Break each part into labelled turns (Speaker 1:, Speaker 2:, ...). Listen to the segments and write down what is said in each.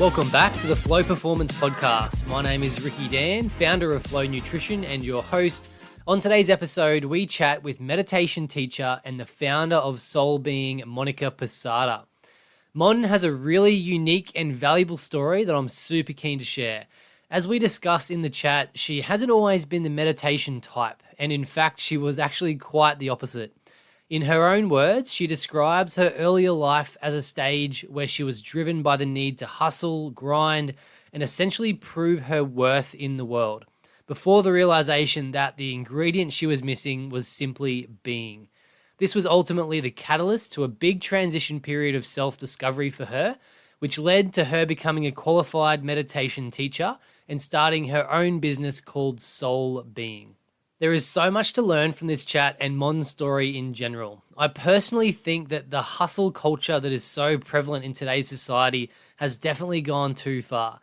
Speaker 1: Welcome back to the Flow Performance Podcast. My name is Ricky Dan, founder of Flow Nutrition and your host. On today's episode, we chat with meditation teacher and the founder of Sol Being Monica Posada. Mon has a really unique and valuable story that I'm super keen to share. As we discuss in the chat, she hasn't always been the meditation type, and in fact, she was actually quite the opposite. In her own words, she describes her earlier life as a stage where she was driven by the need to hustle, grind, and essentially prove her worth in the world, before the realization that the ingredient she was missing was simply being. This was ultimately the catalyst to a big transition period of self-discovery for her, which led to her becoming a qualified meditation teacher and starting her own business called Sol Being. There is so much to learn from this chat and Mon's story in general. I personally think that the hustle culture that is so prevalent in today's society has definitely gone too far.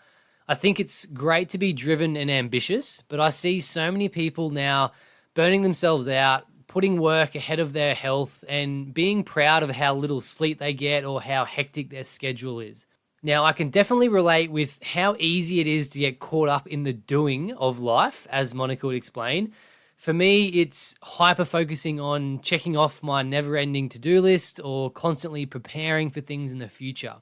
Speaker 1: I think it's great to be driven and ambitious, but I see so many people now burning themselves out, putting work ahead of their health, and being proud of how little sleep they get or how hectic their schedule is. Now, I can definitely relate with how easy it is to get caught up in the doing of life, as Monica would explain. For me, it's hyper-focusing on checking off my never-ending to-do list or constantly preparing for things in the future.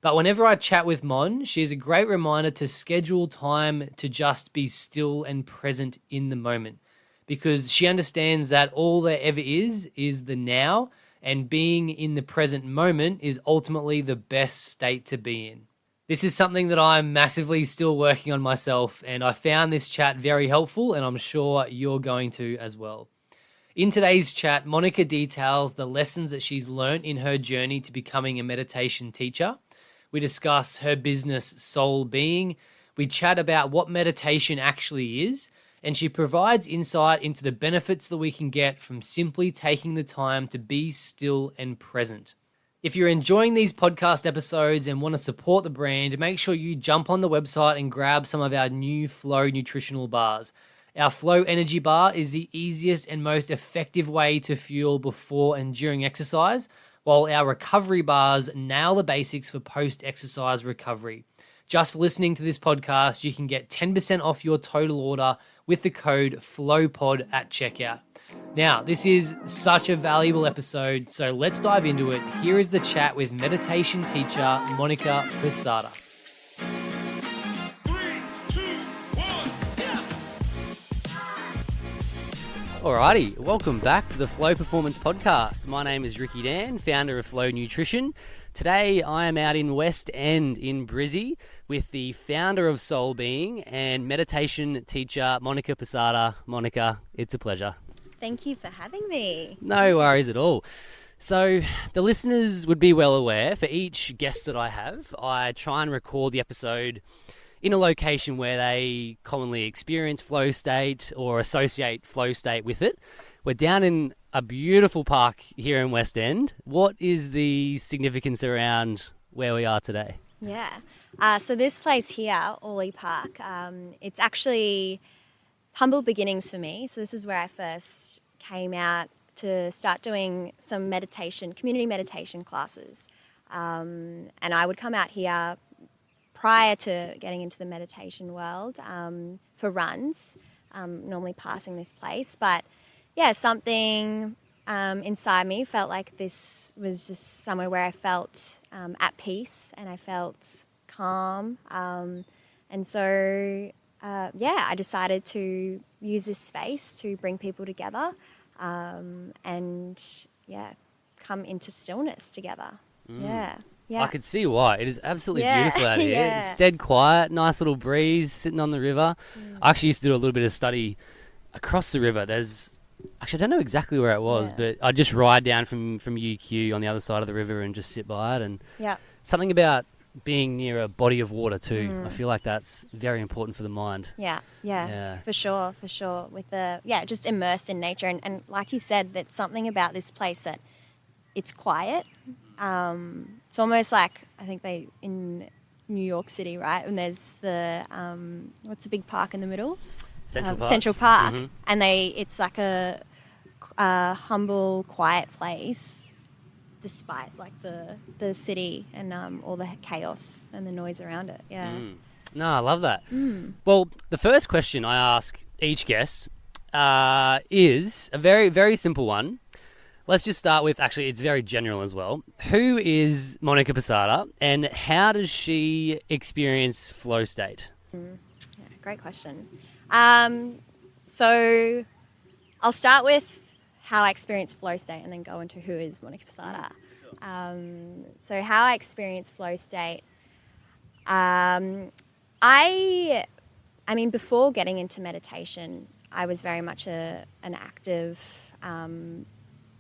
Speaker 1: But whenever I chat with Mon, she's a great reminder to schedule time to just be still and present in the moment, because she understands that all there ever is the now, and being in the present moment is ultimately the best state to be in. This is something that I'm massively still working on myself, and I found this chat very helpful, and I'm sure you're going to as well. In today's chat, Monica details the lessons that she's learned in her journey to becoming a meditation teacher. We discuss her business, Sol Being. We chat about what meditation actually is, and she provides insight into the benefits that we can get from simply taking the time to be still and present. If you're enjoying these podcast episodes and want to support the brand, make sure you jump on the website and grab some of our new Flow nutritional bars. Our Flow Energy Bar is the easiest and most effective way to fuel before and during exercise, while our recovery bars nail the basics for post-exercise recovery. Just for listening to this podcast, you can get 10% off your total order with the code FLOWPOD at checkout. Now, this is such a valuable episode, so let's dive into it. Here is the chat with meditation teacher Monica Posada.
Speaker 2: 3, 2, 1,
Speaker 1: Alrighty, welcome back to the Flow Performance Podcast. My name is Ricky Dan, founder of Flow Nutrition. Today I am out in West End in Brizzy with the founder of Sol Being and meditation teacher Monica Posada. Monica, it's a pleasure.
Speaker 3: Thank you for having me.
Speaker 1: No worries at all. So the listeners would be well aware, for each guest that I have, I try and record the episode in a location where they commonly experience flow state or associate flow state with it. We're down in a beautiful park here in West End. What is the significance around where we are today?
Speaker 3: Yeah. So this place here, Orley Park, it's actually humble beginnings for me. So this is where I first came out to start doing some meditation, community meditation classes. And I would come out here prior to getting into the meditation world for runs, normally passing this place. But yeah, something inside me felt like this was just somewhere where I felt at peace and I felt calm. And so I decided to use this space to bring people together and come into stillness together. Yeah.
Speaker 1: I could see why. It is absolutely beautiful out here. It's dead quiet, nice little breeze sitting on the river. I actually used to do a little bit of study across the river. Actually, I don't know exactly where it was, but I'd just ride down from UQ on the other side of the river and just sit by it. And something about being near a body of water too. I feel like that's very important for the mind.
Speaker 3: Yeah, for sure. With just immersed in nature. And like you said, that's something about this place that it's quiet. It's almost like, I think in New York City, right? And there's the, what's the big park in the middle? Central Park. Mm-hmm. And it's like a humble, quiet place despite like the city and all the chaos and the noise around it. Yeah.
Speaker 1: No, I love that. Well, the first question I ask each guest is a very, very simple one. Let's just start with, actually, it's very general as well. Who is Monica Posada and how does she experience flow state?
Speaker 3: Yeah, great question. So I'll start with how I experience flow state and then go into who is Monica Posada. So how I experience flow state, I mean, before getting into meditation, I was very much an active,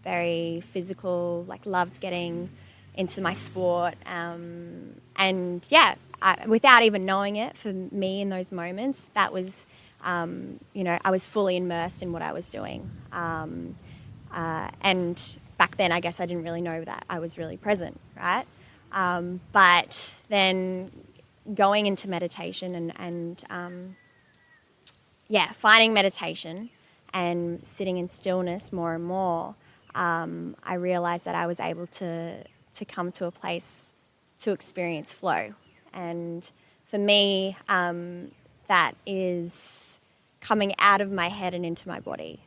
Speaker 3: very physical, like loved getting into my sport. And yeah, without even knowing it, for me in those moments, that was, I was fully immersed in what I was doing. And back then, I guess I didn't really know that I was really present, right? But then going into meditation and finding meditation and sitting in stillness more and more, I realized that I was able to come to a place to experience flow. And for me, that is coming out of my head and into my body.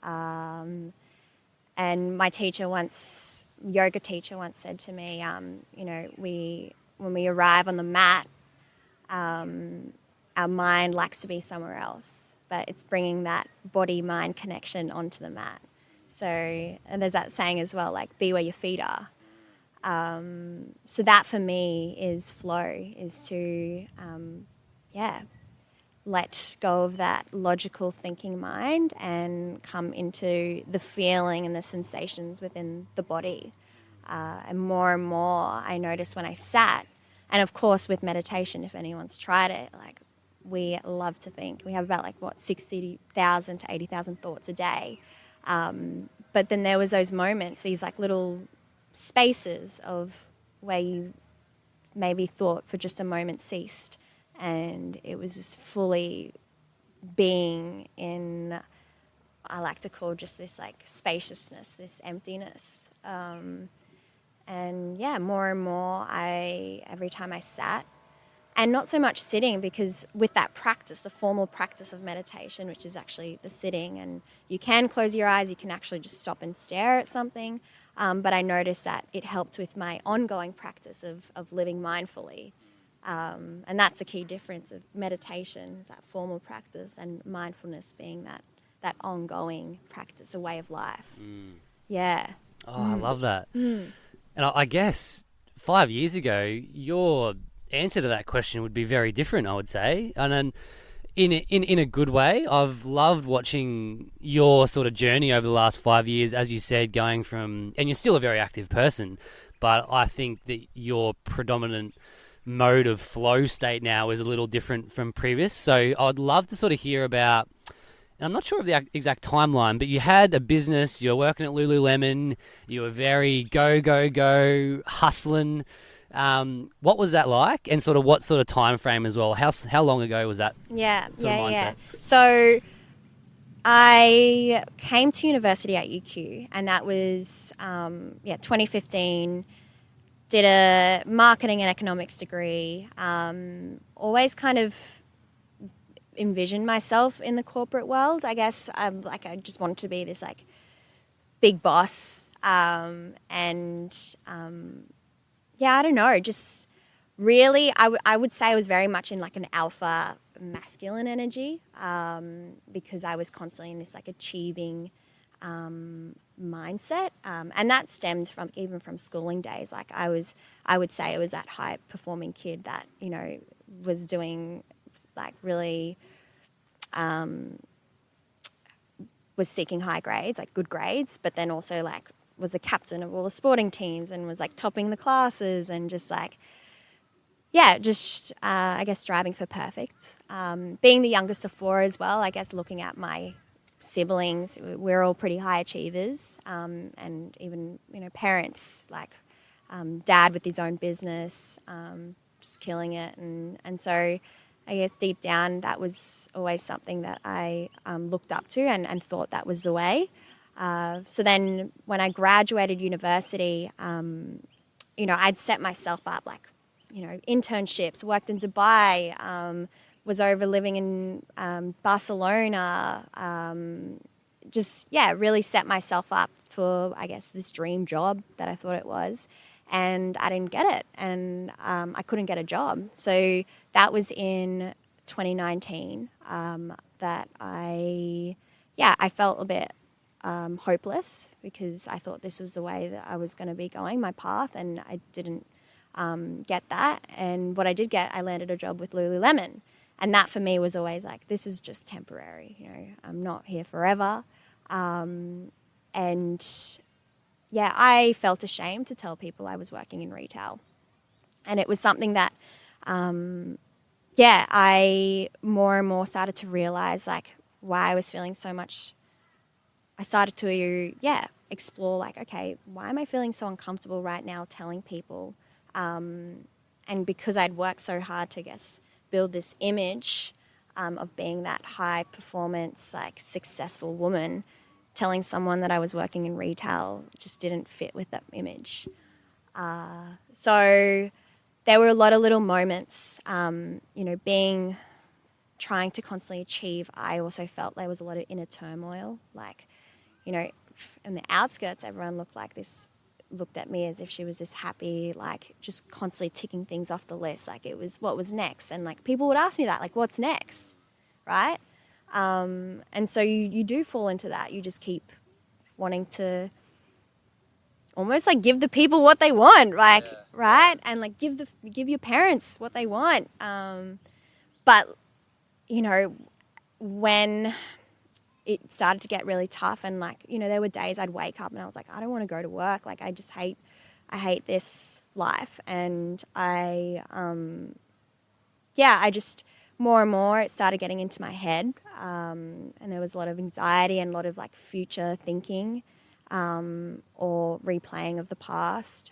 Speaker 3: And my yoga teacher once said to me, when we arrive on the mat, our mind likes to be somewhere else, but it's bringing that body-mind connection onto the mat. So, and there's that saying as well, like, be where your feet are. So that for me is flow, is to, let go of that logical thinking mind and come into the feeling and the sensations within the body. And more I noticed when I sat, and of course with meditation, if anyone's tried it, like, we love to think. We have about 60,000 to 80,000 thoughts a day. But then there was those moments, these like little spaces of where you maybe thought for just a moment ceased, and it was just fully being in, I like to call just this like spaciousness, this emptiness. And yeah, more and more every time I sat, and not so much sitting, because with that practice, the formal practice of meditation, which is actually the sitting, and you can close your eyes, you can actually just stop and stare at something. But I noticed that it helped with my ongoing practice of living mindfully. And that's the key difference of meditation, that formal practice, and mindfulness being that ongoing practice, a way of life. Yeah.
Speaker 1: Oh, I love that. And I guess 5 years ago, your answer to that question would be very different, I would say. And then in a good way, I've loved watching your sort of journey over the last 5 years, as you said, going from, and you're still a very active person, but I think that your predominant mode of flow state now is a little different from previous. So I'd love to sort of hear about, and I'm not sure of the exact timeline, but you had a business, you were working at Lululemon, you were very go, hustling. What was that like, and sort of what sort of time frame as well? How long ago was that?
Speaker 3: Yeah.
Speaker 1: Mindset?
Speaker 3: So I came to university at UQ, and that was 2015. Did a marketing and economics degree. Always kind of envisioned myself in the corporate world. I guess I just wanted to be this like big boss, I don't know, just really, I would say I was very much in like an alpha masculine energy, because I was constantly in this like achieving mindset, and that stemmed from even from schooling days. Like I would say I was that high performing kid that, was doing like really, was seeking high grades, like good grades, but then also like was a captain of all the sporting teams and was like topping the classes and just like, I guess striving for perfect. Being the youngest of four as well, I guess looking at my siblings, we're all pretty high achievers, and even, parents, like dad with his own business, just killing it. And so I guess deep down that was always something that I looked up to and thought that was the way. So then when I graduated university, I'd set myself up like, internships, worked in Dubai, was over living in Barcelona, really set myself up for, I guess, this dream job that I thought it was. And I didn't get it, and I couldn't get a job. So that was in 2019 that I felt a bit hopeless, because I thought this was the way that I was going to be going, my path, and I didn't get that. And what I did get, I landed a job with Lululemon. And that for me was always like, this is just temporary, I'm not here forever. And I felt ashamed to tell people I was working in retail. And it was something that, I more and more started to realize like why I was feeling so much. I started to, explore like, okay, why am I feeling so uncomfortable right now telling people? And because I'd worked so hard to, build this image of being that high performance, like successful woman, telling someone that I was working in retail just didn't fit with that image. So there were a lot of little moments, trying to constantly achieve. I also felt there was a lot of inner turmoil. Like, in the outskirts, everyone looked at me as if she was this happy, like just constantly ticking things off the list. Like it was what was next. And like people would ask me that, like, what's next? Right? And so you do fall into that. You just keep wanting to almost like give the people what they want, like, right? And like give your parents what they want. But, when it started to get really tough, and like, there were days I'd wake up and I was like, I don't want to go to work. Like, I hate this life. And I just more and more it started getting into my head. And there was a lot of anxiety and a lot of like future thinking, or replaying of the past.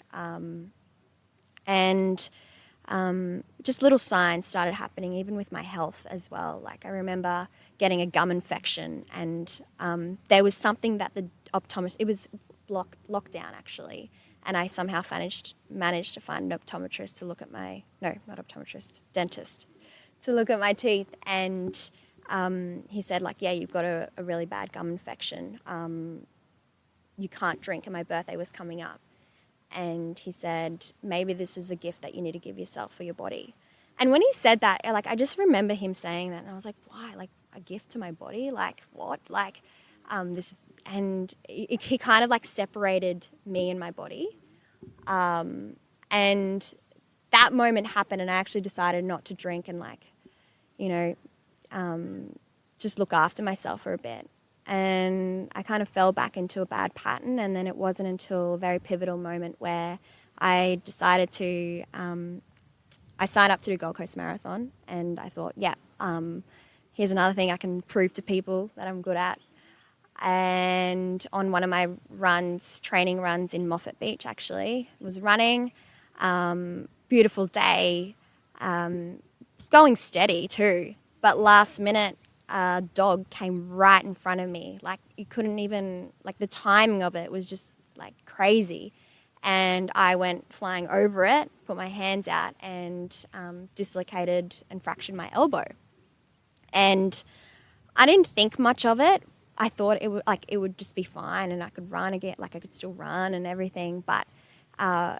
Speaker 3: Just little signs started happening, even with my health as well. Like I remember getting a gum infection, and there was something that the optometrist, it was lockdown actually, and I somehow managed to find an optometrist to look at dentist, to look at my teeth. And he said like, yeah, you've got a really bad gum infection. You can't drink, and my birthday was coming up. And he said, maybe this is a gift that you need to give yourself for your body. And when he said that, like, I just remember him saying that, and I was like, why? Like, a gift to my body? Like, what? Like, this, and he kind of like separated me and my body. And that moment happened, and I actually decided not to drink and like, just look after myself for a bit. And I kind of fell back into a bad pattern. And then it wasn't until a very pivotal moment where I decided to, I signed up to do Gold Coast Marathon, and I thought, here's another thing I can prove to people that I'm good at. And on one of my training runs in Moffat Beach actually, was running, beautiful day, going steady too. But last minute, a dog came right in front of me. Like you couldn't even, like the timing of it was just like crazy. And I went flying over it, put my hands out, and dislocated and fractured my elbow. And I didn't think much of it. I thought it would just be fine, and I could run again, like I could still run and everything. But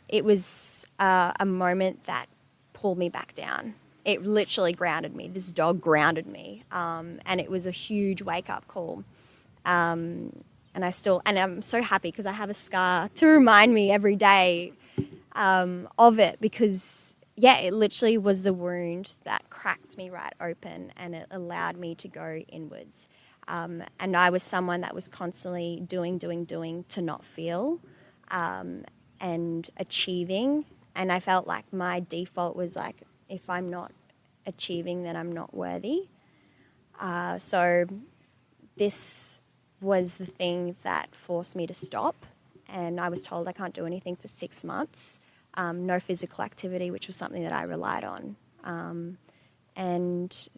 Speaker 3: it was a moment that pulled me back down. It literally grounded me. This dog grounded me, and it was a huge wake-up call. And I'm so happy because I have a scar to remind me every day of it, because, it literally was the wound that cracked me right open, and it allowed me to go inwards. And I was someone that was constantly doing to not feel, and achieving. And I felt like my default was like, if I'm not achieving, then I'm not worthy. So this was the thing that forced me to stop. And I was told I can't do anything for 6 months, no physical activity, which was something that I relied on. And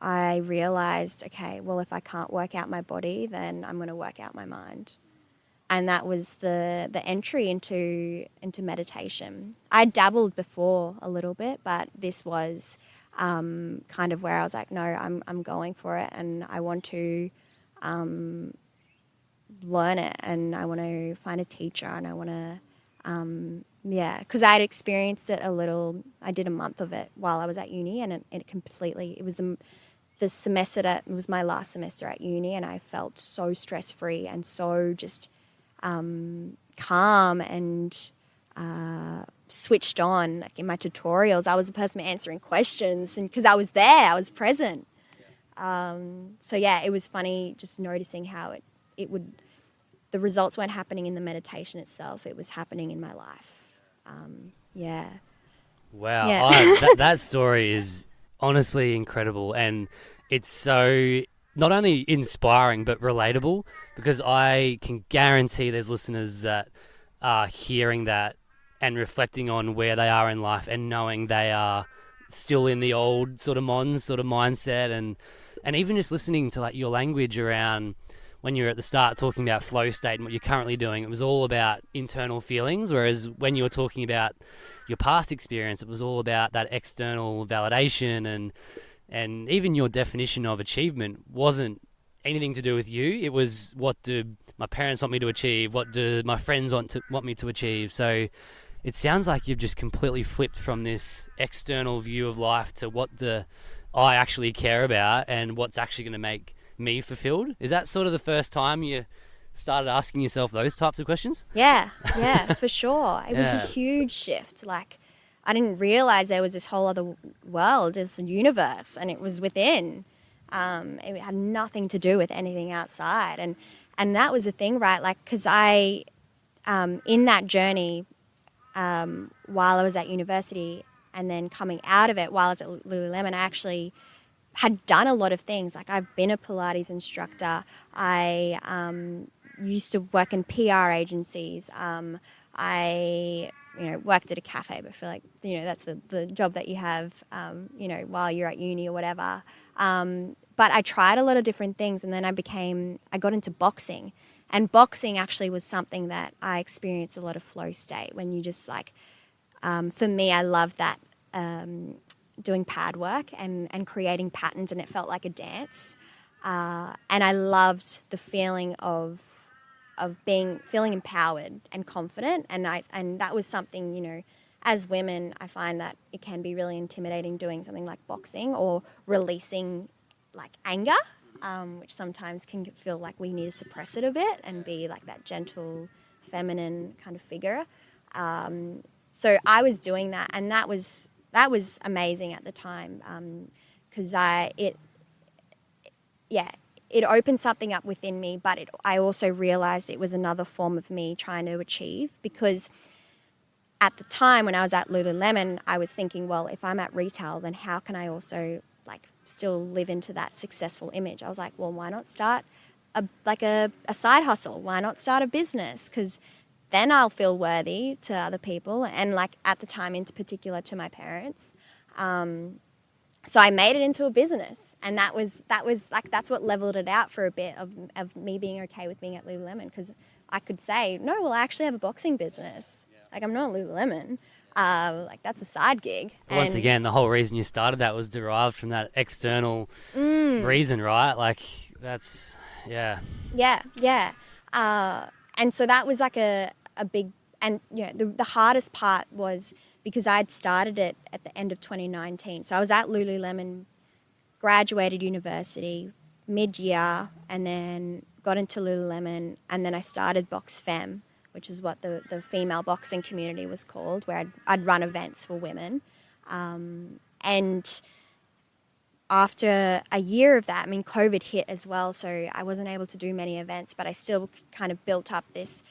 Speaker 3: I realized, okay, well, if I can't work out my body, then I'm going to work out my mind. And that was the entry into meditation. I dabbled before a little bit, but this was kind of where I was like, no, I'm going for it, and I want to learn it, and I want to find a teacher, and I want to because I'd experienced it a little. I did a month of it while I was at uni, and it was the semester that it was my last semester at uni, and I felt so stress free and so just calm and switched on. Like in my tutorials, I was the person answering questions, and because I was there, I was present. So yeah, it was funny just noticing how it would. The results weren't happening in the meditation itself; it was happening in my life. Yeah.
Speaker 1: Wow,
Speaker 3: Yeah.
Speaker 1: that story is honestly incredible, and it's so not only inspiring but relatable, because I can guarantee there's listeners that are hearing that and reflecting on where they are in life and knowing they are still in the old sort of Mons sort of mindset, and even just listening to like your language around when you were at the start talking about flow state and what you're currently doing. It was all about internal feelings, whereas when you were talking about your past experience, it was all about that external validation, and even your definition of achievement wasn't anything to do with you. It was, what do my parents want me to achieve? What do my friends want me to achieve? So it sounds like you've just completely flipped from this external view of life to what do I actually care about and what's actually going to make me fulfilled. Is that sort of the first time you started asking yourself those types of questions?
Speaker 3: Yeah, for sure. It was a
Speaker 1: Yeah.
Speaker 3: huge shift. Like, I didn't realize there was this whole other world, this universe, and it was within. It had nothing to do with anything outside, and that was the thing, right? Like, because I, in that journey, while I was at university, and then coming out of it while I was at Lululemon, I actually had done a lot of things. Like, I've been a Pilates instructor. I used to work in PR agencies. I worked at a cafe, but I feel like that's the job that you have while you're at uni or whatever. But I tried a lot of different things, and then I got into boxing, and boxing actually was something that I experienced a lot of flow state when you just like. For me, I love that. Doing pad work and creating patterns, and it felt like a dance. And I loved the feeling of feeling empowered and confident, and that was something, as women, I find that it can be really intimidating doing something like boxing or releasing like anger, which sometimes can feel like we need to suppress it a bit and be like that gentle, feminine kind of figure. So I was doing that, and that was amazing at the time, because it opened something up within me, but I also realized it was another form of me trying to achieve, because at the time when I was at Lululemon, I was thinking, well, if I'm at retail, then how can I also like still live into that successful image? I was like, well, why not start a side hustle? Why not start a business? Because then I'll feel worthy to other people, and like at the time, in particular, to my parents. So I made it into a business, and that was like, that's what leveled it out for a bit of me being okay with being at Lululemon, because I could say, no, well, I actually have a boxing business. Like, I'm not Lululemon. Like, that's a side gig.
Speaker 1: But once again, the whole reason you started that was derived from that external reason, right? Like, that's, yeah.
Speaker 3: Yeah. And so that was like a big, and the hardest part was because I'd started it at the end of 2019. So I was at Lululemon, graduated university mid-year, and then got into Lululemon, and then I started Box Femme, which is what the female boxing community was called, where I'd run events for women. And after a year of that, I mean, COVID hit as well, so I wasn't able to do many events, but I still kind of built up this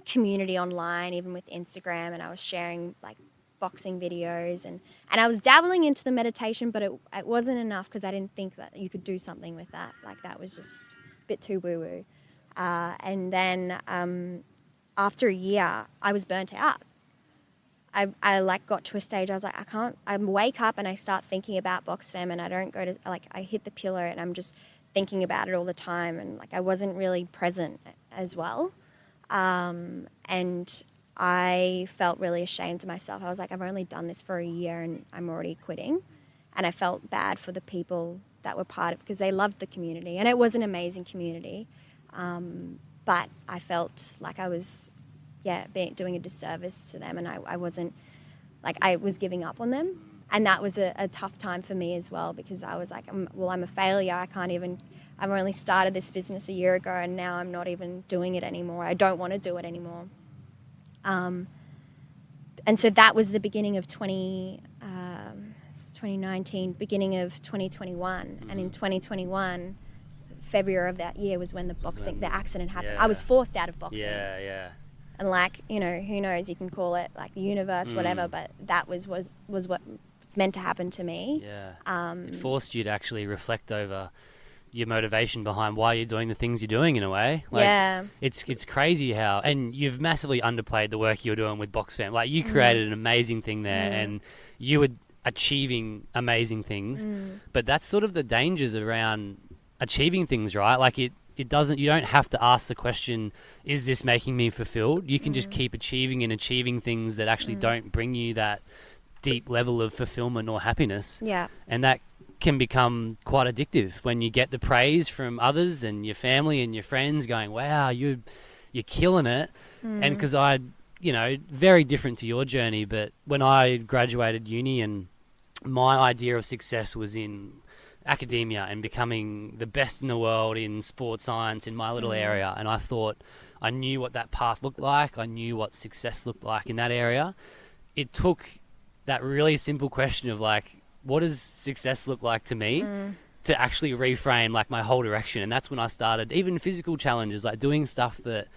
Speaker 3: community online, even with Instagram, and I was sharing like boxing videos, and I was dabbling into the meditation, but it wasn't enough, because I didn't think that you could do something with that. Like, that was just a bit too woo-woo. And then after a year, I was burnt out. I like got to a stage I was like, I wake up and I start thinking about box fem, and I don't go to, like, I hit the pillow and I'm just thinking about it all the time, and like I wasn't really present as well. And I felt really ashamed of myself. I was like, I've only done this for a year and I'm already quitting. And I felt bad for the people that were part of it because they loved the community, and it was an amazing community. But I felt like I was, doing a disservice to them, and I wasn't, like, I was giving up on them. And that was a tough time for me as well, because I was like, I'm a failure. I've only started this business a year ago, and now I'm not even doing it anymore. I don't want to do it anymore. And so that was the beginning of 2019, beginning of 2021. And in 2021, February of that year was when the accident happened.
Speaker 1: Yeah.
Speaker 3: I was forced out of boxing.
Speaker 1: Yeah.
Speaker 3: And like, who knows, you can call it like the universe, whatever, but that was what was meant to happen to me.
Speaker 1: Yeah. It forced you to actually reflect over your motivation behind why you're doing the things you're doing, in a way. Like, it's crazy how, and you've massively underplayed the work you're doing with Box Fam. Like, you created an amazing thing there, and you were achieving amazing things, but that's sort of the dangers around achieving things, right? Like, you don't have to ask the question, is this making me fulfilled? You can just keep achieving things that actually don't bring you that deep level of fulfillment or happiness.
Speaker 3: Yeah.
Speaker 1: And that can become quite addictive when you get the praise from others and your family and your friends going, wow, you're killing it. And because very different to your journey, but when I graduated uni, and my idea of success was in academia and becoming the best in the world in sports science in my little area, and I thought I knew what that path looked like. I knew what success looked like in that area. It took that really simple question of like, what does success look like to me, to actually reframe like my whole direction. And that's when I started even physical challenges, like doing stuff that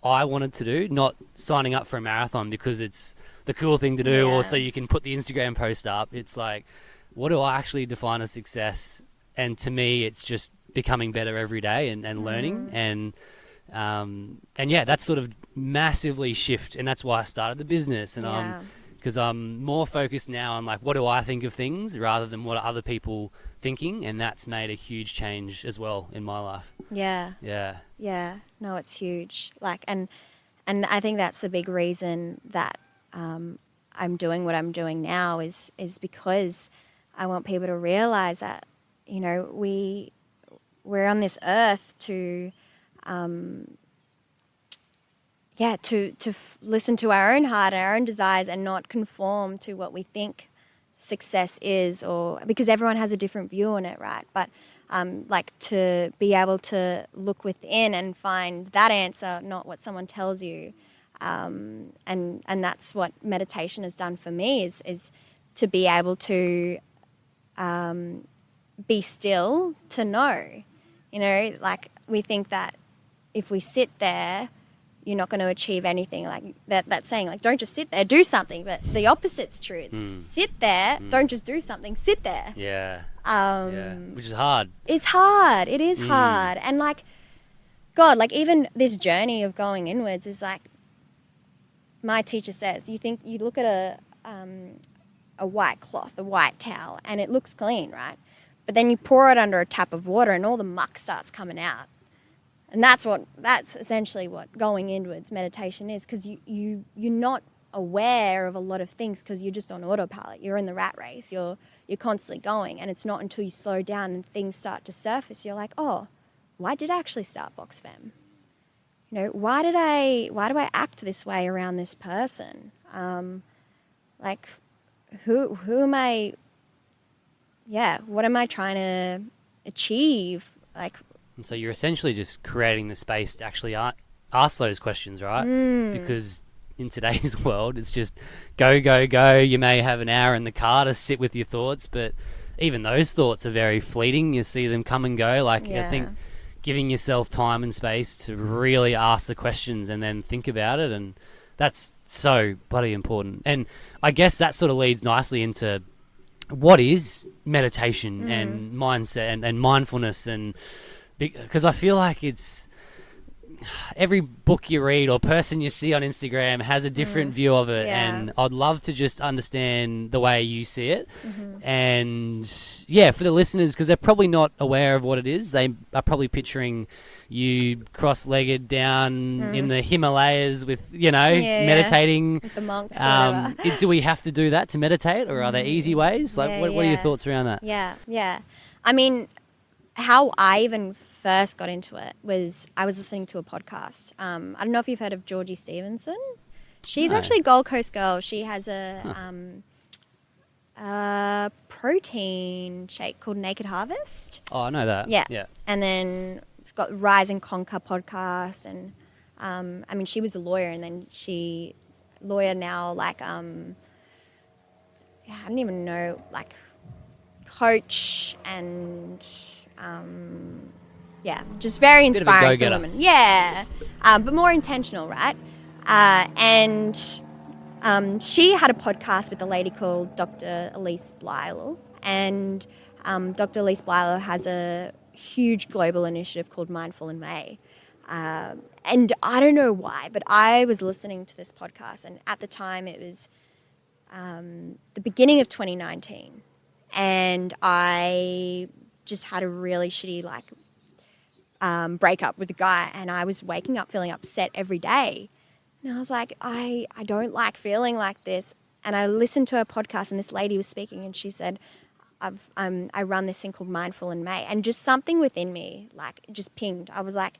Speaker 1: I wanted to do, not signing up for a marathon because it's the cool thing to do, or so you can put the Instagram post up. It's like, what do I actually define as success? And to me, it's just becoming better every day and learning. And that's sort of massively shift. And that's why I started the business. And because I'm more focused now on like, what do I think of things rather than what are other people thinking? And that's made a huge change as well in my life.
Speaker 3: Yeah. No, it's huge. Like, and I think that's the big reason that I'm doing what I'm doing now is because I want people to realize that, we're on this earth to listen to our own heart, our own desires, and not conform to what we think success is, or because everyone has a different view on it, right? But like to be able to look within and find that answer, not what someone tells you, and that's what meditation has done for me is to be able to be still, to know, like we think that if we sit there, you're not going to achieve anything. Like that saying, like, don't just sit there, do something. But the opposite's true. It's sit there, don't just do something, sit there.
Speaker 1: Which is hard.
Speaker 3: It's hard. It is hard. And like, God, like even this journey of going inwards is like, my teacher says, you look at a white cloth, a white towel, and it looks clean, right? But then you pour it under a tap of water and all the muck starts coming out. And that's essentially what going inwards meditation is, because you're not aware of a lot of things because you're just on autopilot. You're in the rat race. You're constantly going, and it's not until you slow down and things start to surface you're like, oh, why did I actually start Box Fem? Why do I act this way around this person? Like, who am I? Yeah, what am I trying to achieve? Like.
Speaker 1: And so you're essentially just creating the space to actually ask those questions, right? Because in today's world, it's just go, go, go. You may have an hour in the car to sit with your thoughts, but even those thoughts are very fleeting. You see them come and go. Like, I think giving yourself time and space to really ask the questions and then think about it, and that's so bloody important. And I guess that sort of leads nicely into what is meditation and mindset and mindfulness, and because I feel like it's every book you read or person you see on Instagram has a different view of it,
Speaker 3: Yeah.
Speaker 1: and I'd love to just understand the way you see it.
Speaker 3: Mm-hmm.
Speaker 1: And yeah, for the listeners, because they're probably not aware of what it is, they are probably picturing you cross-legged down in the Himalayas with, meditating.
Speaker 3: With the monks or whatever.
Speaker 1: Do we have to do that to meditate, or are there easy ways? Like, what are your thoughts around that?
Speaker 3: Yeah. I mean, how I even first got into it was I was listening to a podcast. I don't know if you've heard of Georgie Stevenson. She's
Speaker 1: No.
Speaker 3: actually a Gold Coast girl. She has a protein shake called Naked Harvest.
Speaker 1: Oh, I know that.
Speaker 3: Yeah.
Speaker 1: Yeah.
Speaker 3: And then we've got Rise and Conquer podcast. And I mean, she was a lawyer, and then lawyer now, like, I don't even know, like, coach and just very
Speaker 1: Bit of a
Speaker 3: inspiring for
Speaker 1: go-getter.
Speaker 3: women. Yeah, but more intentional, right? And she had a podcast with a lady called Dr. Elise Blyle, and Dr. Elise Blyle has a huge global initiative called Mindful in May. And I don't know why, but I was listening to this podcast, and at the time it was the beginning of 2019, and I just had a really shitty breakup with a guy, and I was waking up feeling upset every day. And I was like, I don't like feeling like this. And I listened to her podcast, and this lady was speaking, and she said, I run this thing called Mindful in May. And just something within me, like, just pinged. I was like,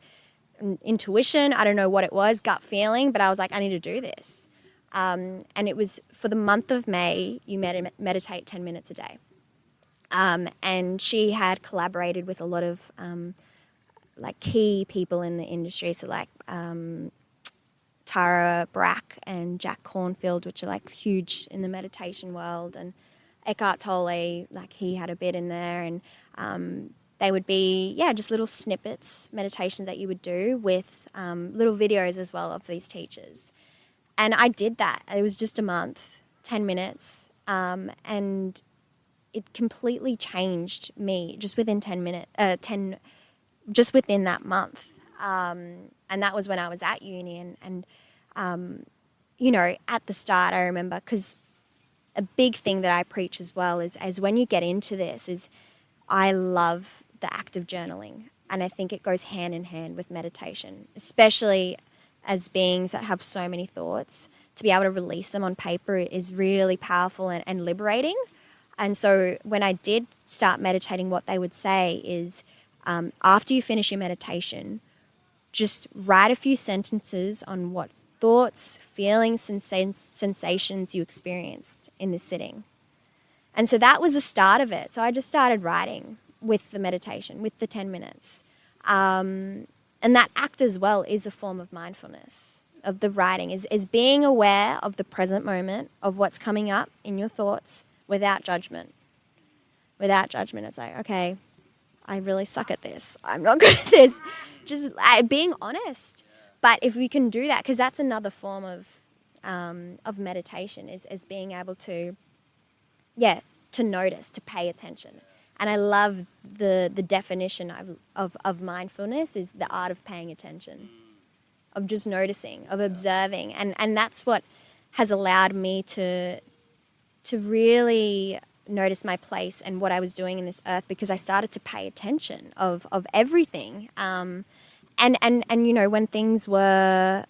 Speaker 3: intuition, I don't know what it was, gut feeling, but I was like, I need to do this. And it was for the month of May, you meditate 10 minutes a day. And she had collaborated with a lot of key people in the industry, so like Tara Brach and Jack Cornfield, which are like huge in the meditation world, and Eckhart Tolle, like he had a bit in there, and they would be just little snippets, meditations that you would do with little videos as well of these teachers. And I did that. It was just a month, 10 minutes, and it completely changed me just within 10 minutes, just within that month. And that was when I was at uni. And at the start, I remember, because a big thing that I preach as well is when you get into this is I love the act of journaling. And I think it goes hand in hand with meditation, especially as beings that have so many thoughts. To be able to release them on paper is really powerful and liberating. And so when I did start meditating, what they would say is, after you finish your meditation, just write a few sentences on what thoughts, feelings, sensations you experienced in this sitting. And so that was the start of it. So I just started writing with the meditation, with the 10 minutes. And that act as well is a form of mindfulness, of the writing, is being aware of the present moment, of what's coming up in your thoughts without judgment. Without judgment, it's like, okay, I really suck at this. I'm not good at this. Just being honest. But if we can do that, because that's another form of meditation, is being able to notice, to pay attention. And I love the definition of mindfulness is the art of paying attention, of just noticing, of observing. And that's what has allowed me to really notice my place and what I was doing in this earth, because I started to pay attention of everything. And when things were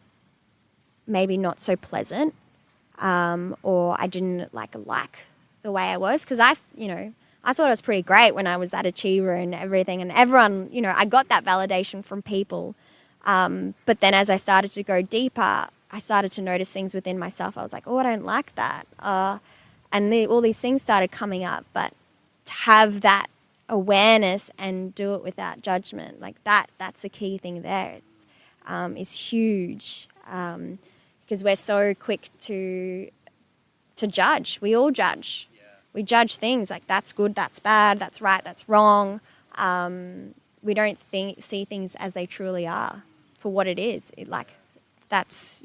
Speaker 3: maybe not so pleasant, or I didn't like the way I was, because I thought I was pretty great when I was at Achiever and everything, and everyone, I got that validation from people. But then as I started to go deeper, I started to notice things within myself. I was like, oh, I don't like that. And all these things started coming up. But to have that awareness and do it without judgment, like that's the key thing there. Is huge, because we're so quick to judge. We all judge. We judge things like that's good, that's bad, that's right, that's wrong. We don't see things as they truly are for what it is. That's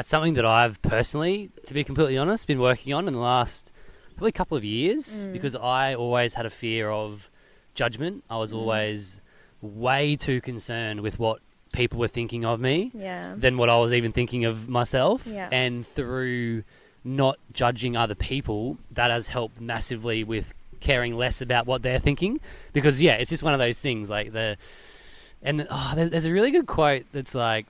Speaker 1: something that I've personally, to be completely honest, been working on in the last probably couple of years, because I always had a fear of judgment. I was always way too concerned with what people were thinking of me
Speaker 3: Yeah.
Speaker 1: than what I was even thinking of myself.
Speaker 3: Yeah.
Speaker 1: And through not judging other people, that has helped massively with caring less about what they're thinking. Because, yeah, it's just one of those things like there's a really good quote that's like,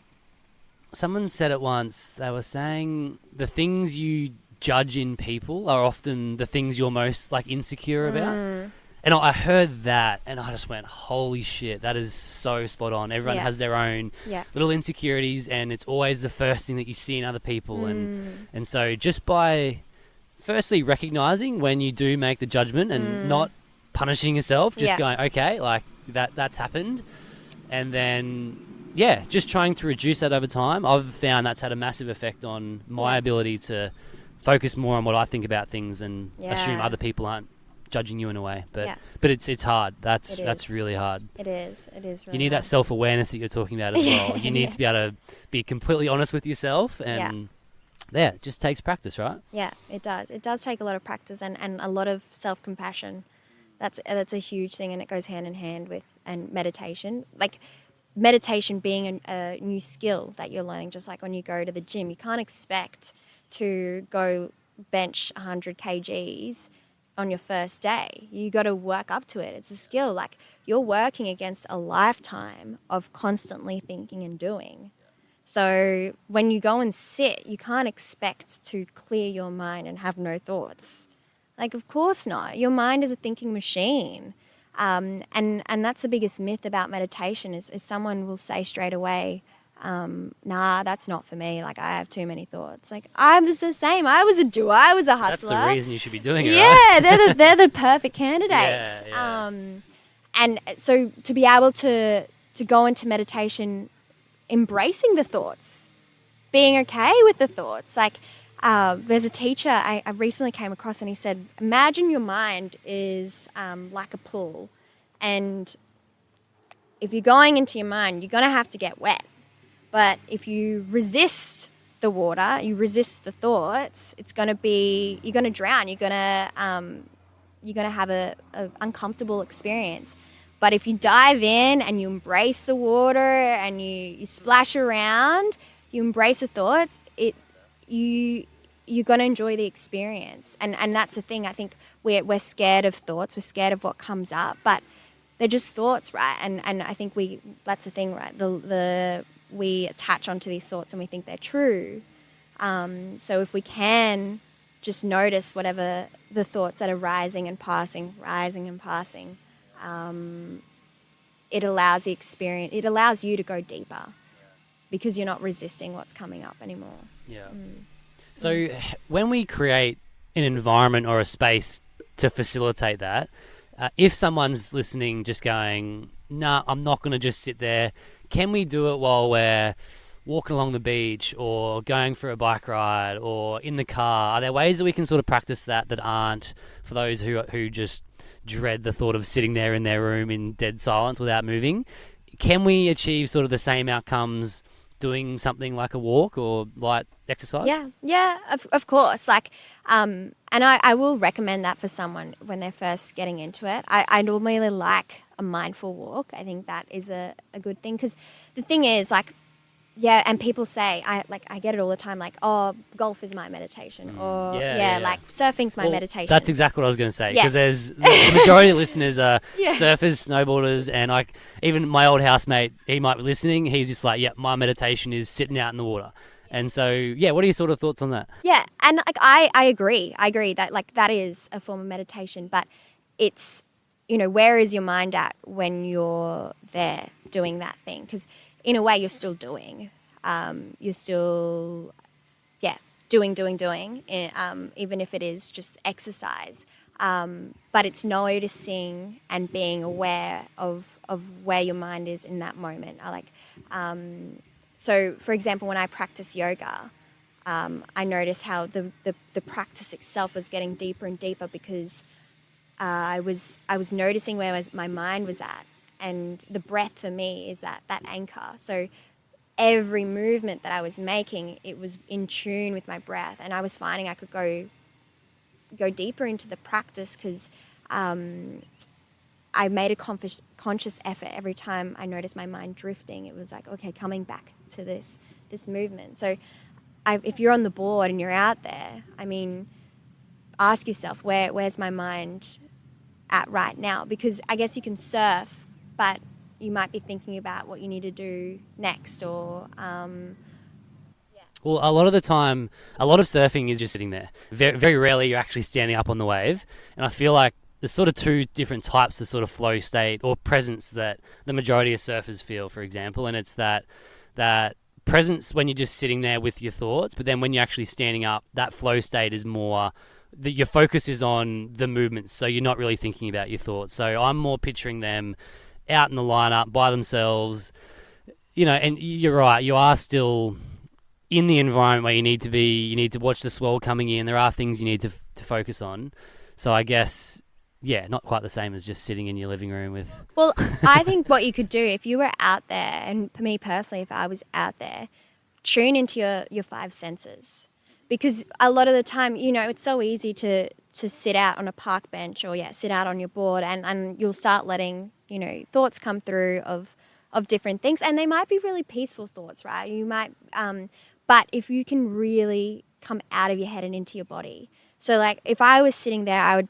Speaker 1: someone said it once, they were saying the things you judge in people are often the things you're most like insecure about. And I heard that and I just went, holy shit, that is so spot on. Everyone has their own little insecurities, and it's always the first thing that you see in other people. And so just by firstly recognizing when you do make the judgment and not punishing yourself, just going, okay, like that's happened. And then, yeah, just trying to reduce that over time. I've found that's had a massive effect on my ability to focus more on what I think about things and assume other people aren't judging you in a way. But it's hard. That's really hard.
Speaker 3: It is really
Speaker 1: you need that self-awareness that you're talking about as well. You need to be able to be completely honest with yourself, and it just takes practice, right?
Speaker 3: Yeah, it does. It does take a lot of practice and a lot of self-compassion. That's a huge thing, and it goes hand in hand with meditation. Like meditation being a new skill that you're learning, just like when you go to the gym, you can't expect to go bench 100 kgs on your first day. You got to work up to it. It's a skill. Like you're working against a lifetime of constantly thinking and doing. So when you go and sit, you can't expect to clear your mind and have no thoughts. Like, of course not. Your mind is a thinking machine. And that's the biggest myth about meditation is someone will say straight away, nah, that's not for me. Like, I have too many thoughts. Like, I was the same. I was a doer. I was a hustler.
Speaker 1: That's the reason you should be doing it,
Speaker 3: yeah,
Speaker 1: right?
Speaker 3: they're the perfect candidates.
Speaker 1: Yeah.
Speaker 3: And so to be able to go into meditation, embracing the thoughts, being okay with the thoughts. Like, there's a teacher I recently came across, and he said, imagine your mind is like a pool, and if you're going into your mind, you're going to have to get wet. But if you resist the water, you resist the thoughts, you're going to drown. You're going to have a uncomfortable experience. But if you dive in and you embrace the water and you splash around, you embrace the thoughts, you're going to enjoy the experience. And that's the thing. I think we're scared of thoughts. We're scared of what comes up, but they're just thoughts, right? And I think that's the thing, right? We attach onto these thoughts and we think they're true. So if we can just notice whatever the thoughts that are rising and passing, it allows the experience, it allows you to go deeper because you're not resisting what's coming up anymore.
Speaker 1: Yeah. So when we create an environment or a space to facilitate that, if someone's listening just going, nah, I'm not going to just sit there, can we do it while we're walking along the beach or going for a bike ride or in the car? Are there ways that we can sort of practice that aren't for those who just dread the thought of sitting there in their room in dead silence without moving? Can we achieve sort of the same outcomes doing something like a walk or light exercise?
Speaker 3: Yeah, of course. Like, and I will recommend that for someone when they're first getting into it. I normally like a mindful walk. I think that is a good thing because the thing is, like, yeah, and people say, I get it all the time, like, oh, golf is my meditation, or like surfing's my meditation.
Speaker 1: That's exactly what I was going to say, because there's the majority of listeners are surfers, snowboarders, and like even my old housemate, he might be listening. He's just like, yeah, my meditation is sitting out in the water. And so, yeah, what are your sort of thoughts on that?
Speaker 3: Yeah, and like I agree that like that is a form of meditation, but it's, where is your mind at when you're there doing that thing? Because in a way, you're still doing. You're still, doing, even if it is just exercise. But it's noticing and being aware of where your mind is in that moment. So, for example, when I practice yoga, I notice how the practice itself was getting deeper and deeper because I was noticing where my mind was at. And the breath for me is that anchor. So every movement that I was making, it was in tune with my breath. And I was finding I could go deeper into the practice because I made a conscious effort every time I noticed my mind drifting. It was like, okay, coming back to this movement. So if you're on the board and you're out there, I mean, ask yourself, where's my mind at right now? Because I guess you can surf, but you might be thinking about what you need to do next, or
Speaker 1: Well, a lot of the time, a lot of surfing is just sitting there. Very, very rarely you're actually standing up on the wave. And I feel like there's sort of two different types of sort of flow state or presence that the majority of surfers feel, for example. And it's that presence when you're just sitting there with your thoughts. But then when you're actually standing up, that flow state is more, your focus is on the movements. So you're not really thinking about your thoughts. So I'm more picturing them out in the lineup by themselves, and you're right, you are still in the environment where you need to be. You need to watch the swell coming in. There are things you need to focus on. So I guess, yeah, not quite the same as just sitting in your living room with...
Speaker 3: Well, I think what you could do if you were out there, and for me personally, if I was out there, tune into your five senses. Because a lot of the time, it's so easy to sit out on a park bench or, sit out on your board, and you'll start letting, thoughts come through of different things. And they might be really peaceful thoughts, right? You might... But if you can really come out of your head and into your body. So like if I was sitting there, I would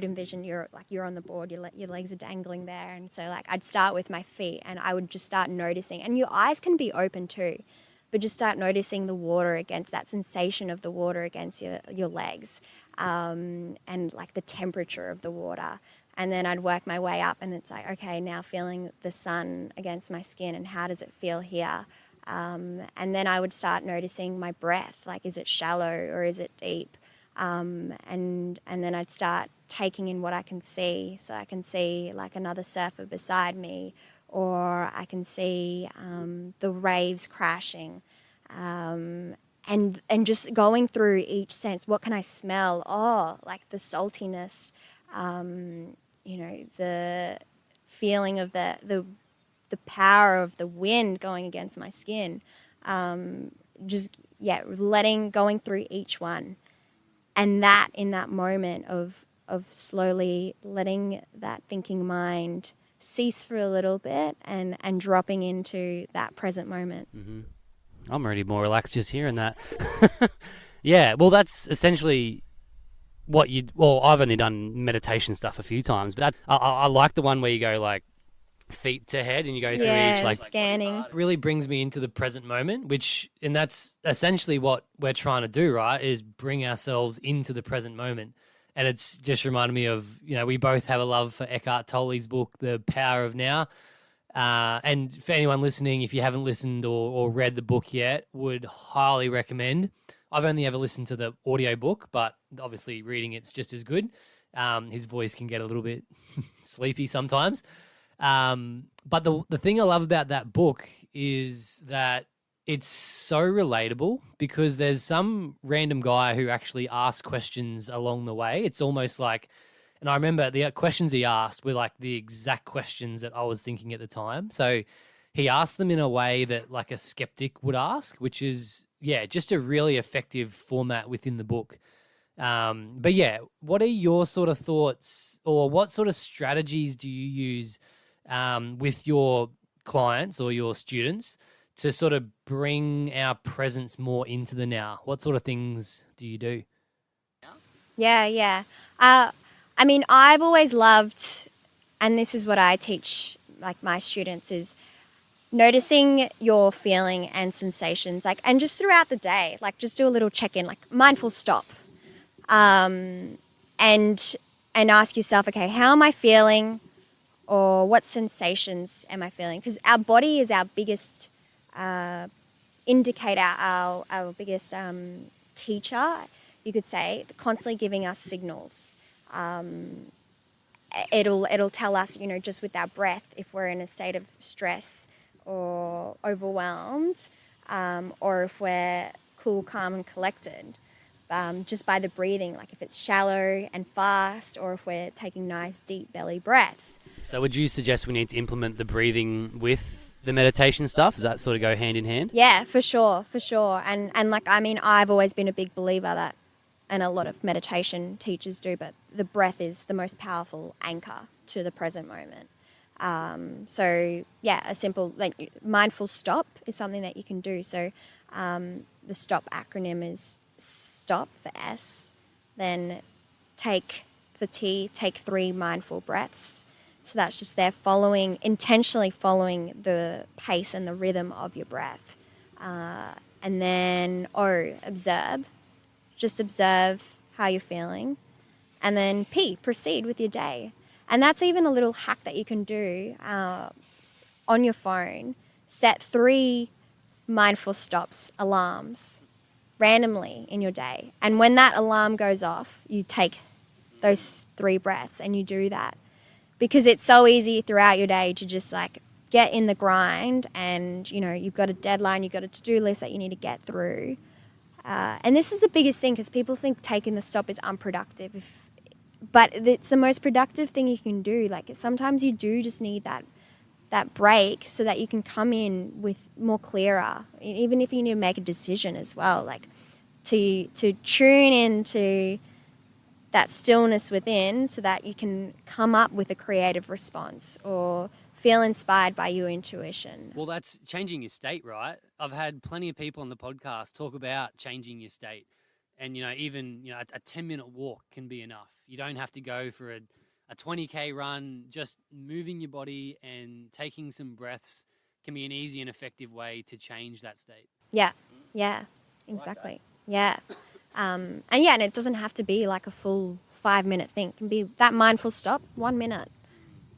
Speaker 3: envision you're on the board, your legs are dangling there. And so like I'd start with my feet and I would just start noticing. And your eyes can be open too, but just start noticing the water against that sensation of the water against your legs, and like the temperature of the water. And then I'd work my way up and it's like, okay, now feeling the sun against my skin and how does it feel here? And then I would start noticing my breath, like is it shallow or is it deep? And then I'd start taking in what I can see. So I can see like another surfer beside me, or I can see the waves crashing, and just going through each sense. What can I smell? Oh, like the saltiness, the feeling of the power of the wind going against my skin, going through each one. And that in that moment of slowly letting that thinking mind cease for a little bit and dropping into that present moment.
Speaker 1: Mm-hmm. I'm already more relaxed just hearing that. Yeah, well, that's essentially I've only done meditation stuff a few times, but I like the one where you go like feet to head and you go through each like
Speaker 3: scanning.
Speaker 1: It really brings me into the present moment, and that's essentially what we're trying to do, right? Is bring ourselves into the present moment. And it's just reminded me of, we both have a love for Eckhart Tolle's book, The Power of Now. And for anyone listening, if you haven't listened or read the book yet, would highly recommend. I've only ever listened to the audio book, but obviously reading it's just as good. His voice can get a little bit sleepy sometimes. But the thing I love about that book is that it's so relatable because there's some random guy who actually asks questions along the way. It's almost like, and I remember the questions he asked were like the exact questions that I was thinking at the time. So he asked them in a way that like a skeptic would ask, which is, just a really effective format within the book. But yeah, what are your sort of thoughts, or what sort of strategies do you use with your clients or your students to sort of bring our presence more into the now? What sort of things do you do?
Speaker 3: Yeah. I've always loved, and this is what I teach like my students, is noticing your feeling and sensations, like, and just throughout the day, like just do a little check-in, like mindful stop, and ask yourself, okay, how am I feeling? Or what sensations am I feeling? Because our body is our biggest indicator, our biggest teacher, you could say, constantly giving us signals. It'll tell us, just with our breath, if we're in a state of stress or overwhelmed, or if we're cool, calm, and collected. Just by the breathing, like if it's shallow and fast, or if we're taking nice deep belly breaths.
Speaker 1: So would you suggest we need to implement the breathing with the meditation stuff? Does that sort of go hand in hand?
Speaker 3: Yeah, for sure. And I've always been a big believer that and a lot of meditation teachers do, but the breath is the most powerful anchor to the present moment. So yeah, a simple like mindful stop is something that you can do. So the STOP acronym is STOP for S, then take for T, take 3 mindful breaths. So that's just there intentionally following the pace and the rhythm of your breath. And then O, observe. Just observe how you're feeling. And then P, proceed with your day. And that's even a little hack that you can do on your phone. Set 3 mindful stops, alarms, randomly in your day. And when that alarm goes off, you take those 3 breaths and you do that. Because it's so easy throughout your day to just like get in the grind and, you know, you've got a deadline, you've got a to-do list that you need to get through. And this is the biggest thing because people think taking the stop is unproductive. But it's the most productive thing you can do. Like sometimes you do just need that break so that you can come in with more clearer, even if you need to make a decision as well, like to tune into that stillness within so that you can come up with a creative response or feel inspired by your intuition.
Speaker 1: Well, that's changing your state, right? I've had plenty of people on the podcast talk about changing your state. And, you know, even, you know, a 10-minute walk can be enough. You don't have to go for a 20K run. Just moving your body and taking some breaths can be an easy and effective way to change that state.
Speaker 3: Yeah, exactly. Yeah. And it doesn't have to be like a full 5-minute thing. It can be that mindful stop, 1 minute.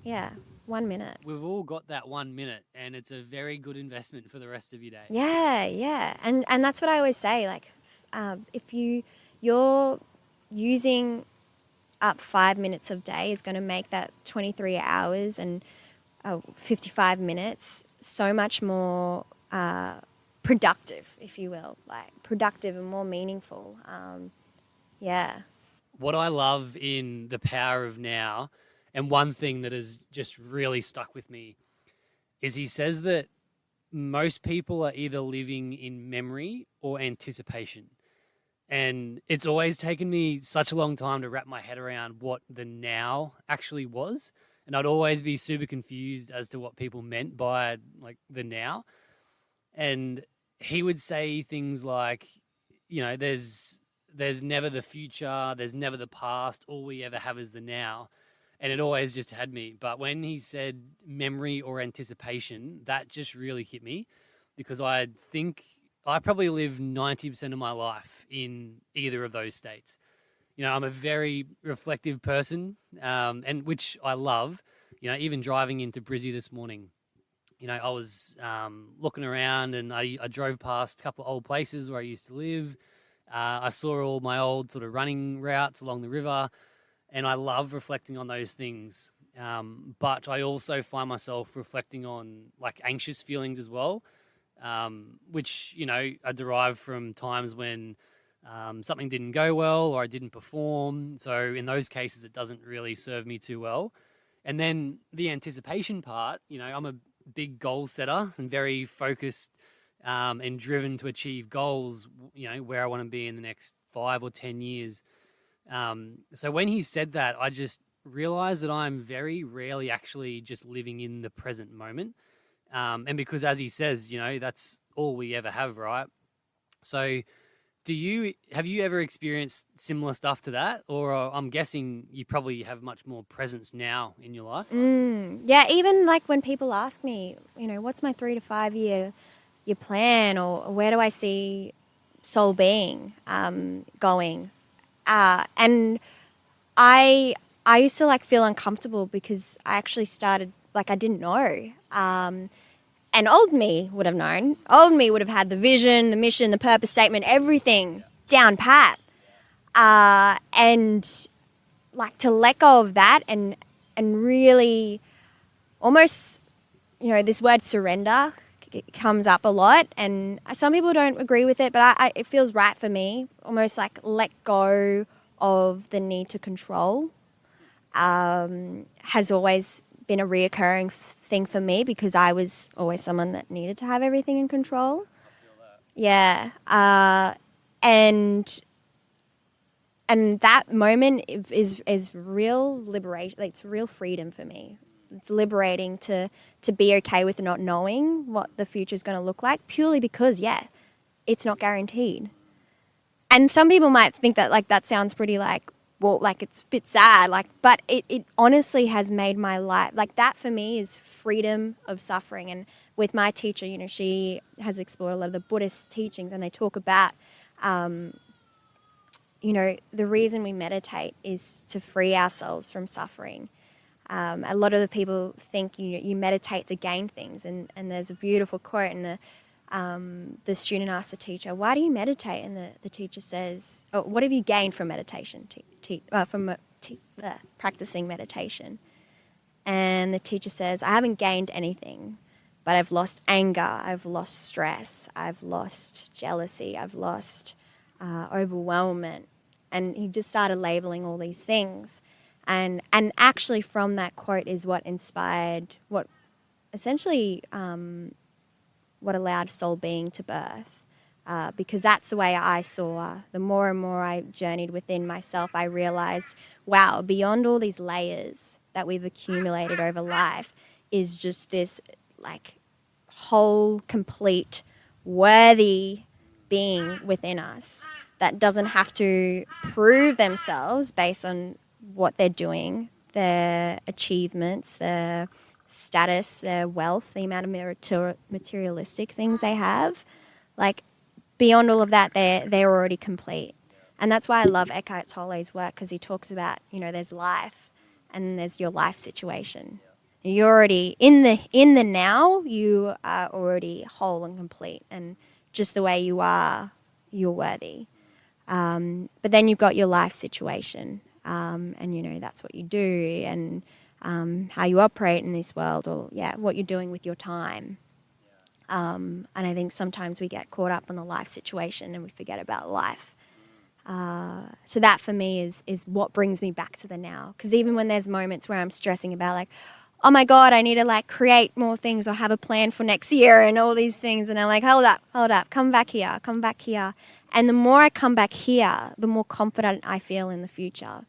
Speaker 3: Yeah, 1 minute.
Speaker 1: We've all got that 1 minute, and it's a very good investment for the rest of your day.
Speaker 3: Yeah. And that's what I always say. Like, if you're using up 5 minutes of day is going to make that 23 hours and 55 minutes so much more productive, if you will, like productive and more meaningful. Yeah.
Speaker 1: What I love in the power of now, and one thing that has just really stuck with me, is he says that most people are either living in memory or anticipation. And it's always taken me such a long time to wrap my head around what the now actually was. And I'd always be super confused as to what people meant by like the now. And he would say things like, you know, there's never the future, there's never the past, all we ever have is the now. And it always just had me. But when he said memory or anticipation, that just really hit me because I think I probably live 90% of my life in either of those states. You know, I'm a very reflective person, and which I love. You know, even driving into Brizzy this morning, you know, I was looking around and I drove past a couple of old places where I used to live. I saw all my old sort of running routes along the river, and I love reflecting on those things. But I also find myself reflecting on like anxious feelings as well. Which, you know, are derived from times when something didn't go well or I didn't perform. So in those cases, it doesn't really serve me too well. And then the anticipation part, you know, I'm a big goal setter and very focused and driven to achieve goals, you know, where I want to be in the next 5 or 10 years. So when he said that, I just realized that I'm very rarely actually just living in the present moment. And because, as he says, you know, that's all we ever have, right? So have you ever experienced similar stuff to that? Or I'm guessing you probably have much more presence now in your life.
Speaker 3: Yeah, even like when people ask me, you know, what's my 3 to 5 year plan or where do I see Sol Being going? And I used to like feel uncomfortable because I actually started, like I didn't know. And old me would have known. Old me would have had the vision, the mission, the purpose statement, everything down pat. And like to let go of that and really almost, you know, this word surrender comes up a lot. And some people don't agree with it, but it feels right for me. Almost like let go of the need to control has always been a reoccurring thing for me because I was always someone that needed to have everything in control. I feel that. Yeah. And and that moment is real liberation. Like, it's real freedom for me. It's liberating to be okay with not knowing what the future is going to look like, purely because, it's not guaranteed. And some people might think that, like, that sounds pretty, like, well, like, it's a bit sad, like, but it honestly has made my life, like, that for me is freedom of suffering. And with my teacher, she has explored a lot of the Buddhist teachings, and they talk about, the reason we meditate is to free ourselves from suffering. A lot of the people think you meditate to gain things, and there's a beautiful quote, and the student asks the teacher, "Why do you meditate?" And the teacher says, "Oh, what have you gained from meditation? Practicing meditation?" And the teacher says, "I haven't gained anything, but I've lost anger, I've lost stress, I've lost jealousy, I've lost overwhelmment." And he just started labeling all these things. And actually from that quote is what inspired, what essentially what allowed Sol Being to birth. Because that's the way I saw. The more and more I journeyed within myself, I realized, wow, beyond all these layers that we've accumulated over life is just this, like, whole, complete, worthy being within us that doesn't have to prove themselves based on what they're doing, their achievements, their status, their wealth, the amount of materialistic things they have. Like, beyond all of that, they're already complete. And that's why I love Eckhart Tolle's work, because he talks about, there's life and there's your life situation. You're already in the now, you are already whole and complete, and just the way you are, you're worthy. But then you've got your life situation, and that's what you do, and how you operate in this world, or what you're doing with your time. And I think sometimes we get caught up in the life situation and we forget about life. So that for me is what brings me back to the now. Because even when there's moments where I'm stressing about, like, oh my God, I need to, like, create more things or have a plan for next year and all these things. And I'm like, hold up, come back here. And the more I come back here, the more confident I feel in the future.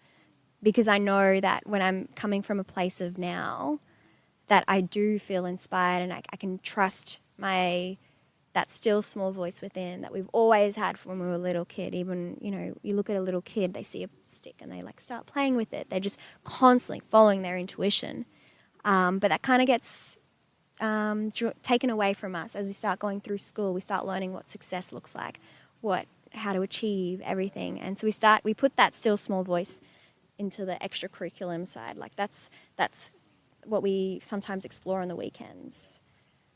Speaker 3: Because I know that when I'm coming from a place of now, that I do feel inspired, and I can trust that still small voice within that we've always had when we were a little kid. Even, you look at a little kid, they see a stick and they, like, start playing with it. They're just constantly following their intuition. But that kind of gets taken away from us as we start going through school. We start learning what success looks like, how to achieve everything. And so we put that still small voice into the extracurriculum side. Like, that's what we sometimes explore on the weekends.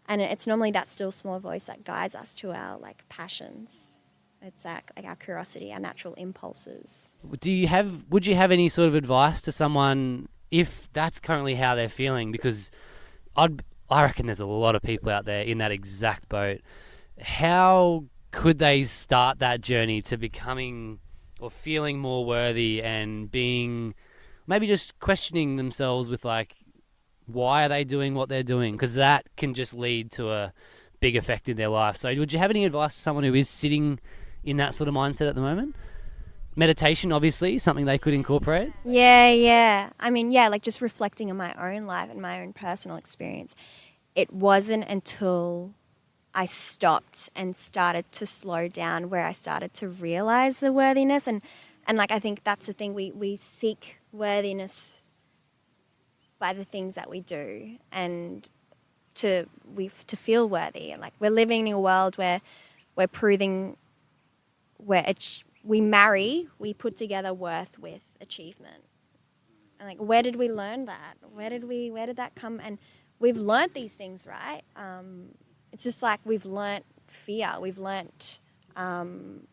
Speaker 3: And it's normally that still small voice that guides us to our, like, passions. It's our curiosity, our natural impulses.
Speaker 1: Would you have any sort of advice to someone if that's currently how they're feeling? Because I reckon there's a lot of people out there in that exact boat. How could they start that journey to becoming or feeling more worthy and being, maybe just questioning themselves with, like, why are they doing what they're doing? Because that can just lead to a big effect in their life. So would you have any advice to someone who is sitting in that sort of mindset at the moment? Meditation, obviously, something they could incorporate.
Speaker 3: Yeah. I mean, like, just reflecting on my own life and my own personal experience. It wasn't until I stopped and started to slow down where I started to realize the worthiness. And like, I think that's the thing. We seek worthiness by the things that we do, and to feel worthy. And, like, we're living in a world where we're proving, we put together worth with achievement. And, like, where did we learn that? Where did that come? And we've learned these things, right? It's just like we've learnt fear. We've learnt, being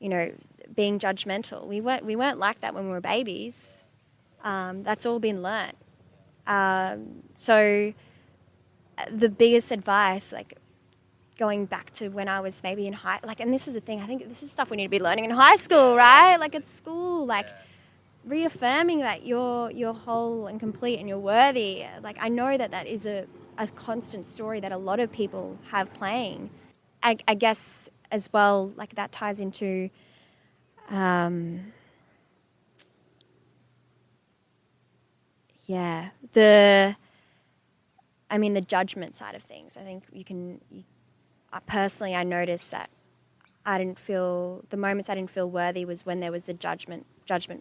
Speaker 3: judgmental. We weren't like that when we were babies. That's all been learnt. So the biggest advice, like, going back to when I was maybe in and this is the thing, I think this is stuff we need to be learning in high school, right? Like, at school, like, reaffirming that you're whole and complete and you're worthy. Like, I know that is a constant story that a lot of people have playing. I guess as well, like, that ties into yeah, the judgment side of things. I think personally, I noticed that the moments I didn't feel worthy was when there was the judgment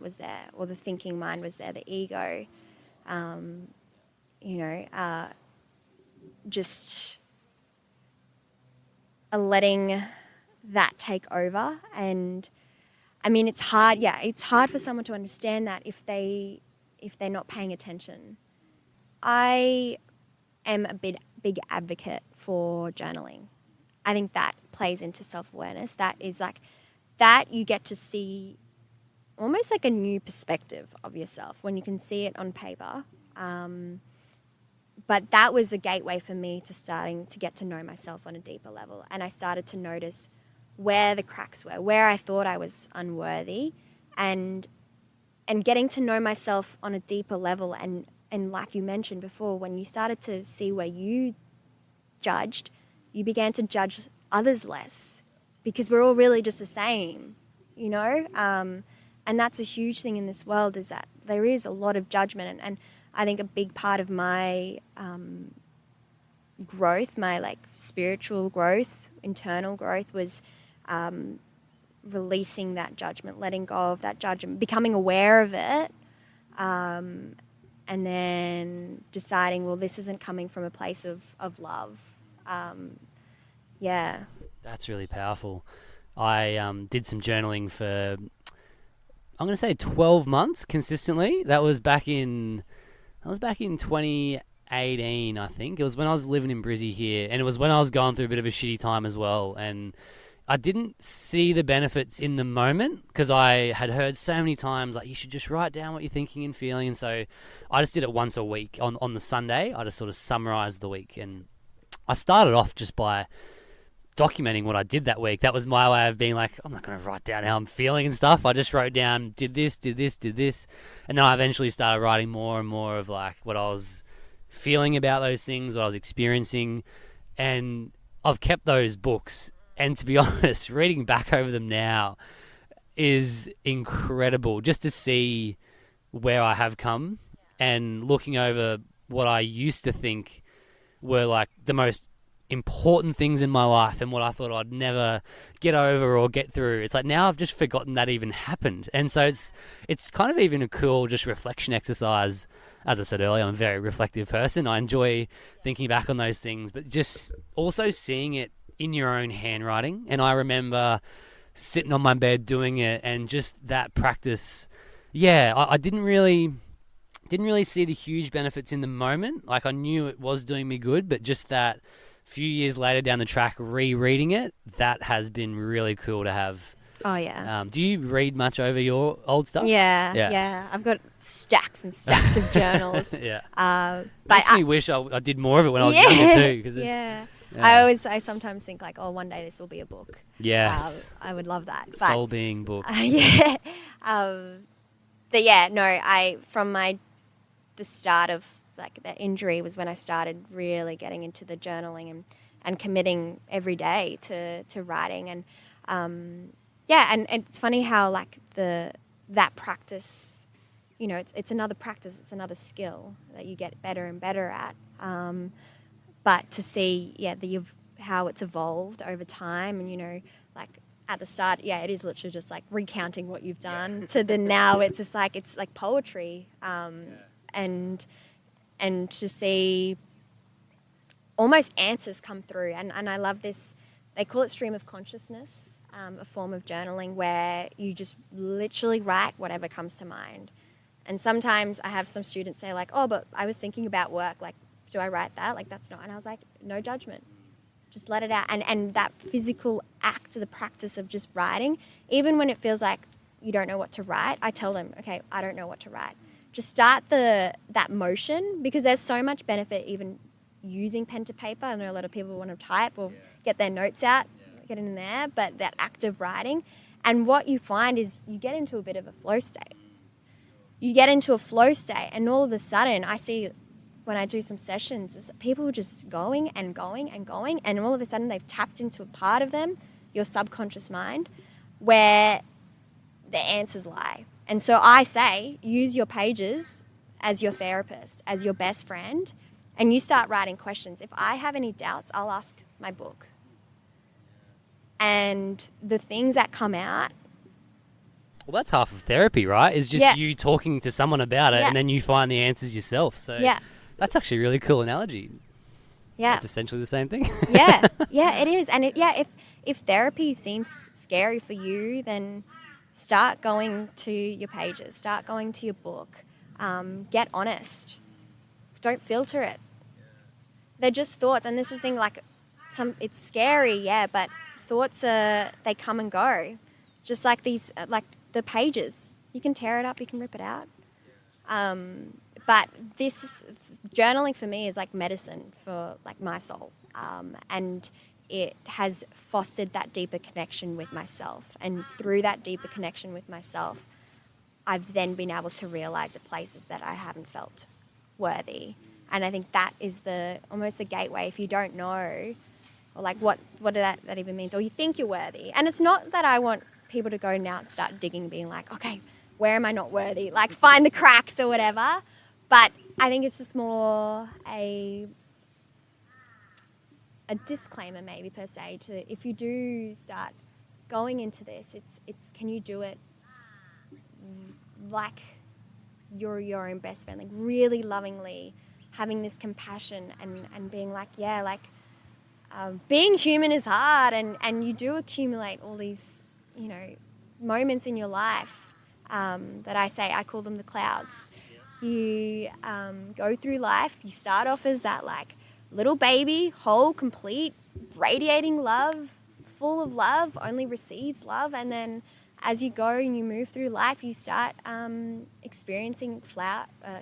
Speaker 3: was there, or the thinking mind was there, the ego, just letting that take over. And I mean, it's hard for someone to understand that if they're not paying attention. I am a big advocate for journaling. I think that plays into self-awareness. That is like, that you get to see almost like a new perspective of yourself when you can see it on paper. But that was a gateway for me to starting to get to know myself on a deeper level. And I started to notice where the cracks were, where I thought I was unworthy, and getting to know myself on a deeper level. And like you mentioned before, when you started to see where you judged, you began to judge others less, because we're all really just the same, and that's a huge thing in this world, is that there is a lot of judgment. And I think a big part of my growth, my like spiritual growth, internal growth, was releasing that judgment, letting go of that judgment, becoming aware of it, and then deciding, well, this isn't coming from a place of love. Yeah.
Speaker 1: That's really powerful. I did some journaling for, I'm going to say 12 months consistently. That was back in 2018, I think. It was when I was living in Brizzy here, and it was when I was going through a bit of a shitty time as well. And I didn't see the benefits in the moment, because I had heard so many times, like, you should just write down what you're thinking and feeling. And so I just did it once a week. On the Sunday, I just sort of summarized the week. And I started off just by documenting what I did that week. That was my way of being like, I'm not going to write down how I'm feeling and stuff. I just wrote down, did this. And then I eventually started writing more and more of like what I was feeling about those things, what I was experiencing. And I've kept those books. And to be honest, reading back over them now is incredible, just to see where I have come, and looking over what I used to think were like the most important things in my life, and what I thought I'd never get over or get through. It's like now I've just forgotten that even happened. And so it's kind of even a cool just reflection exercise. As I said earlier, I'm a very reflective person. I enjoy thinking back on those things, but just also seeing it in your own handwriting. And I remember sitting on my bed doing it, and just that practice. Yeah, I didn't really see the huge benefits in the moment. Like, I knew it was doing me good, but just that few years later down the track, rereading it, that has been really cool to have.
Speaker 3: Oh, yeah.
Speaker 1: Do you read much over your old stuff?
Speaker 3: Yeah. I've got stacks and stacks of journals.
Speaker 1: Yeah.
Speaker 3: But
Speaker 1: Makes me wish I did more of it when I was younger too. Cause
Speaker 3: yeah.
Speaker 1: Yeah.
Speaker 3: I sometimes think like, oh, one day this will be a book.
Speaker 1: Yes.
Speaker 3: I would love that. But,
Speaker 1: Sol Being book.
Speaker 3: Yeah. But yeah, no, from the start of like the injury was when I started really getting into the journaling and committing every day to writing. And and it's funny how like that practice, it's another practice, it's another skill that you get better and better at. But to see, how it's evolved over time, and like at the start, it is literally just like recounting what you've done to the now. It's just like it's like poetry, and to see almost answers come through. And I love this. They call it stream of consciousness, a form of journaling where you just literally write whatever comes to mind. And sometimes I have some students say like, oh, but I was thinking about work. Like, do I write that? Like, that's not. And I was like, no judgment. Just let it out. And that physical act, the practice of just writing, even when it feels like you don't know what to write, I tell them, okay, I don't know what to write. Just start that motion, because there's so much benefit even using pen to paper. I know a lot of people want to type or get their notes out, get it in there, but that act of writing. And what you find is you get into a bit of a flow state. You get into a flow state, and all of a sudden I see when I do some sessions is people just going and going and going, and all of a sudden they've tapped into a part of them, your subconscious mind, where the answers lie. And so I say, use your pages as your therapist, as your best friend, and you start writing questions. If I have any doubts, I'll ask my book. And the things that come out.
Speaker 1: Well, that's half of therapy, right? Is just you talking to someone about it and then you find the answers yourself. So that's actually a really cool analogy.
Speaker 3: Yeah.
Speaker 1: It's essentially the same thing.
Speaker 3: Yeah, it is. And if therapy seems scary for you, then start going to your pages, start going to your book, get honest. Don't filter it. They're just thoughts. And this is the thing, like, it's scary, but thoughts they come and go. Just like these, like the pages. You can tear it up, you can rip it out. But journaling for me is like medicine for like my soul. And it has fostered that deeper connection with myself. And through that deeper connection with myself, I've then been able to realize the places that I haven't felt worthy. And I think that is almost the gateway. If you don't know, or like what that even means, or you think you're worthy. And it's not that I want people to go now and start digging, being like, okay, where am I not worthy? Like find the cracks or whatever. But I think it's just more a disclaimer maybe per se to, if you do start going into this, it's can you do it like you're your own best friend, like really lovingly, having this compassion and being like, being human is hard, and you do accumulate all these, moments in your life that I call them the clouds. You go through life, you start off as that like little baby, whole, complete, radiating love, full of love, only receives love, and then as you go and you move through life, you start experiencing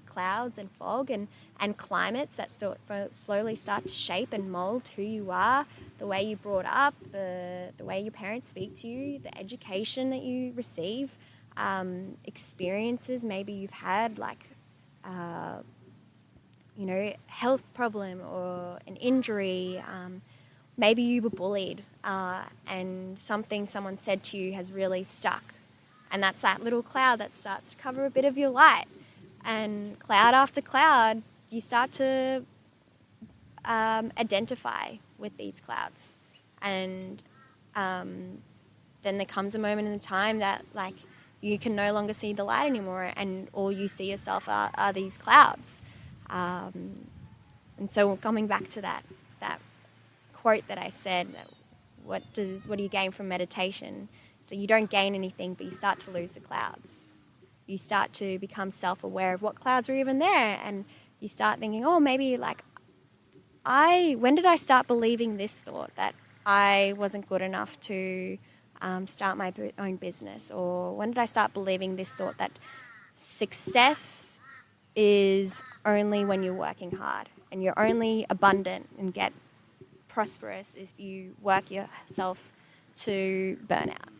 Speaker 3: clouds and fog and climates that slowly start to shape and mold who you are, the way you brought up, the way your parents speak to you, the education that you receive, experiences maybe you've had like, health problem or an injury. Maybe you were bullied and something someone said to you has really stuck. And that's that little cloud that starts to cover a bit of your light. And cloud after cloud, you start to identify with these clouds. And then there comes a moment in time that like you can no longer see the light anymore, and all you see yourself are these clouds. And so coming back to that quote that I said, what do you gain from meditation? So you don't gain anything, but you start to lose the clouds. You start to become self-aware of what clouds are even there, and you start thinking, oh, maybe like when did I start believing this thought, that I wasn't good enough to start my own business? Or when did I start believing this thought that success is only when you're working hard, and you're only abundant and get prosperous if you work yourself to burnout?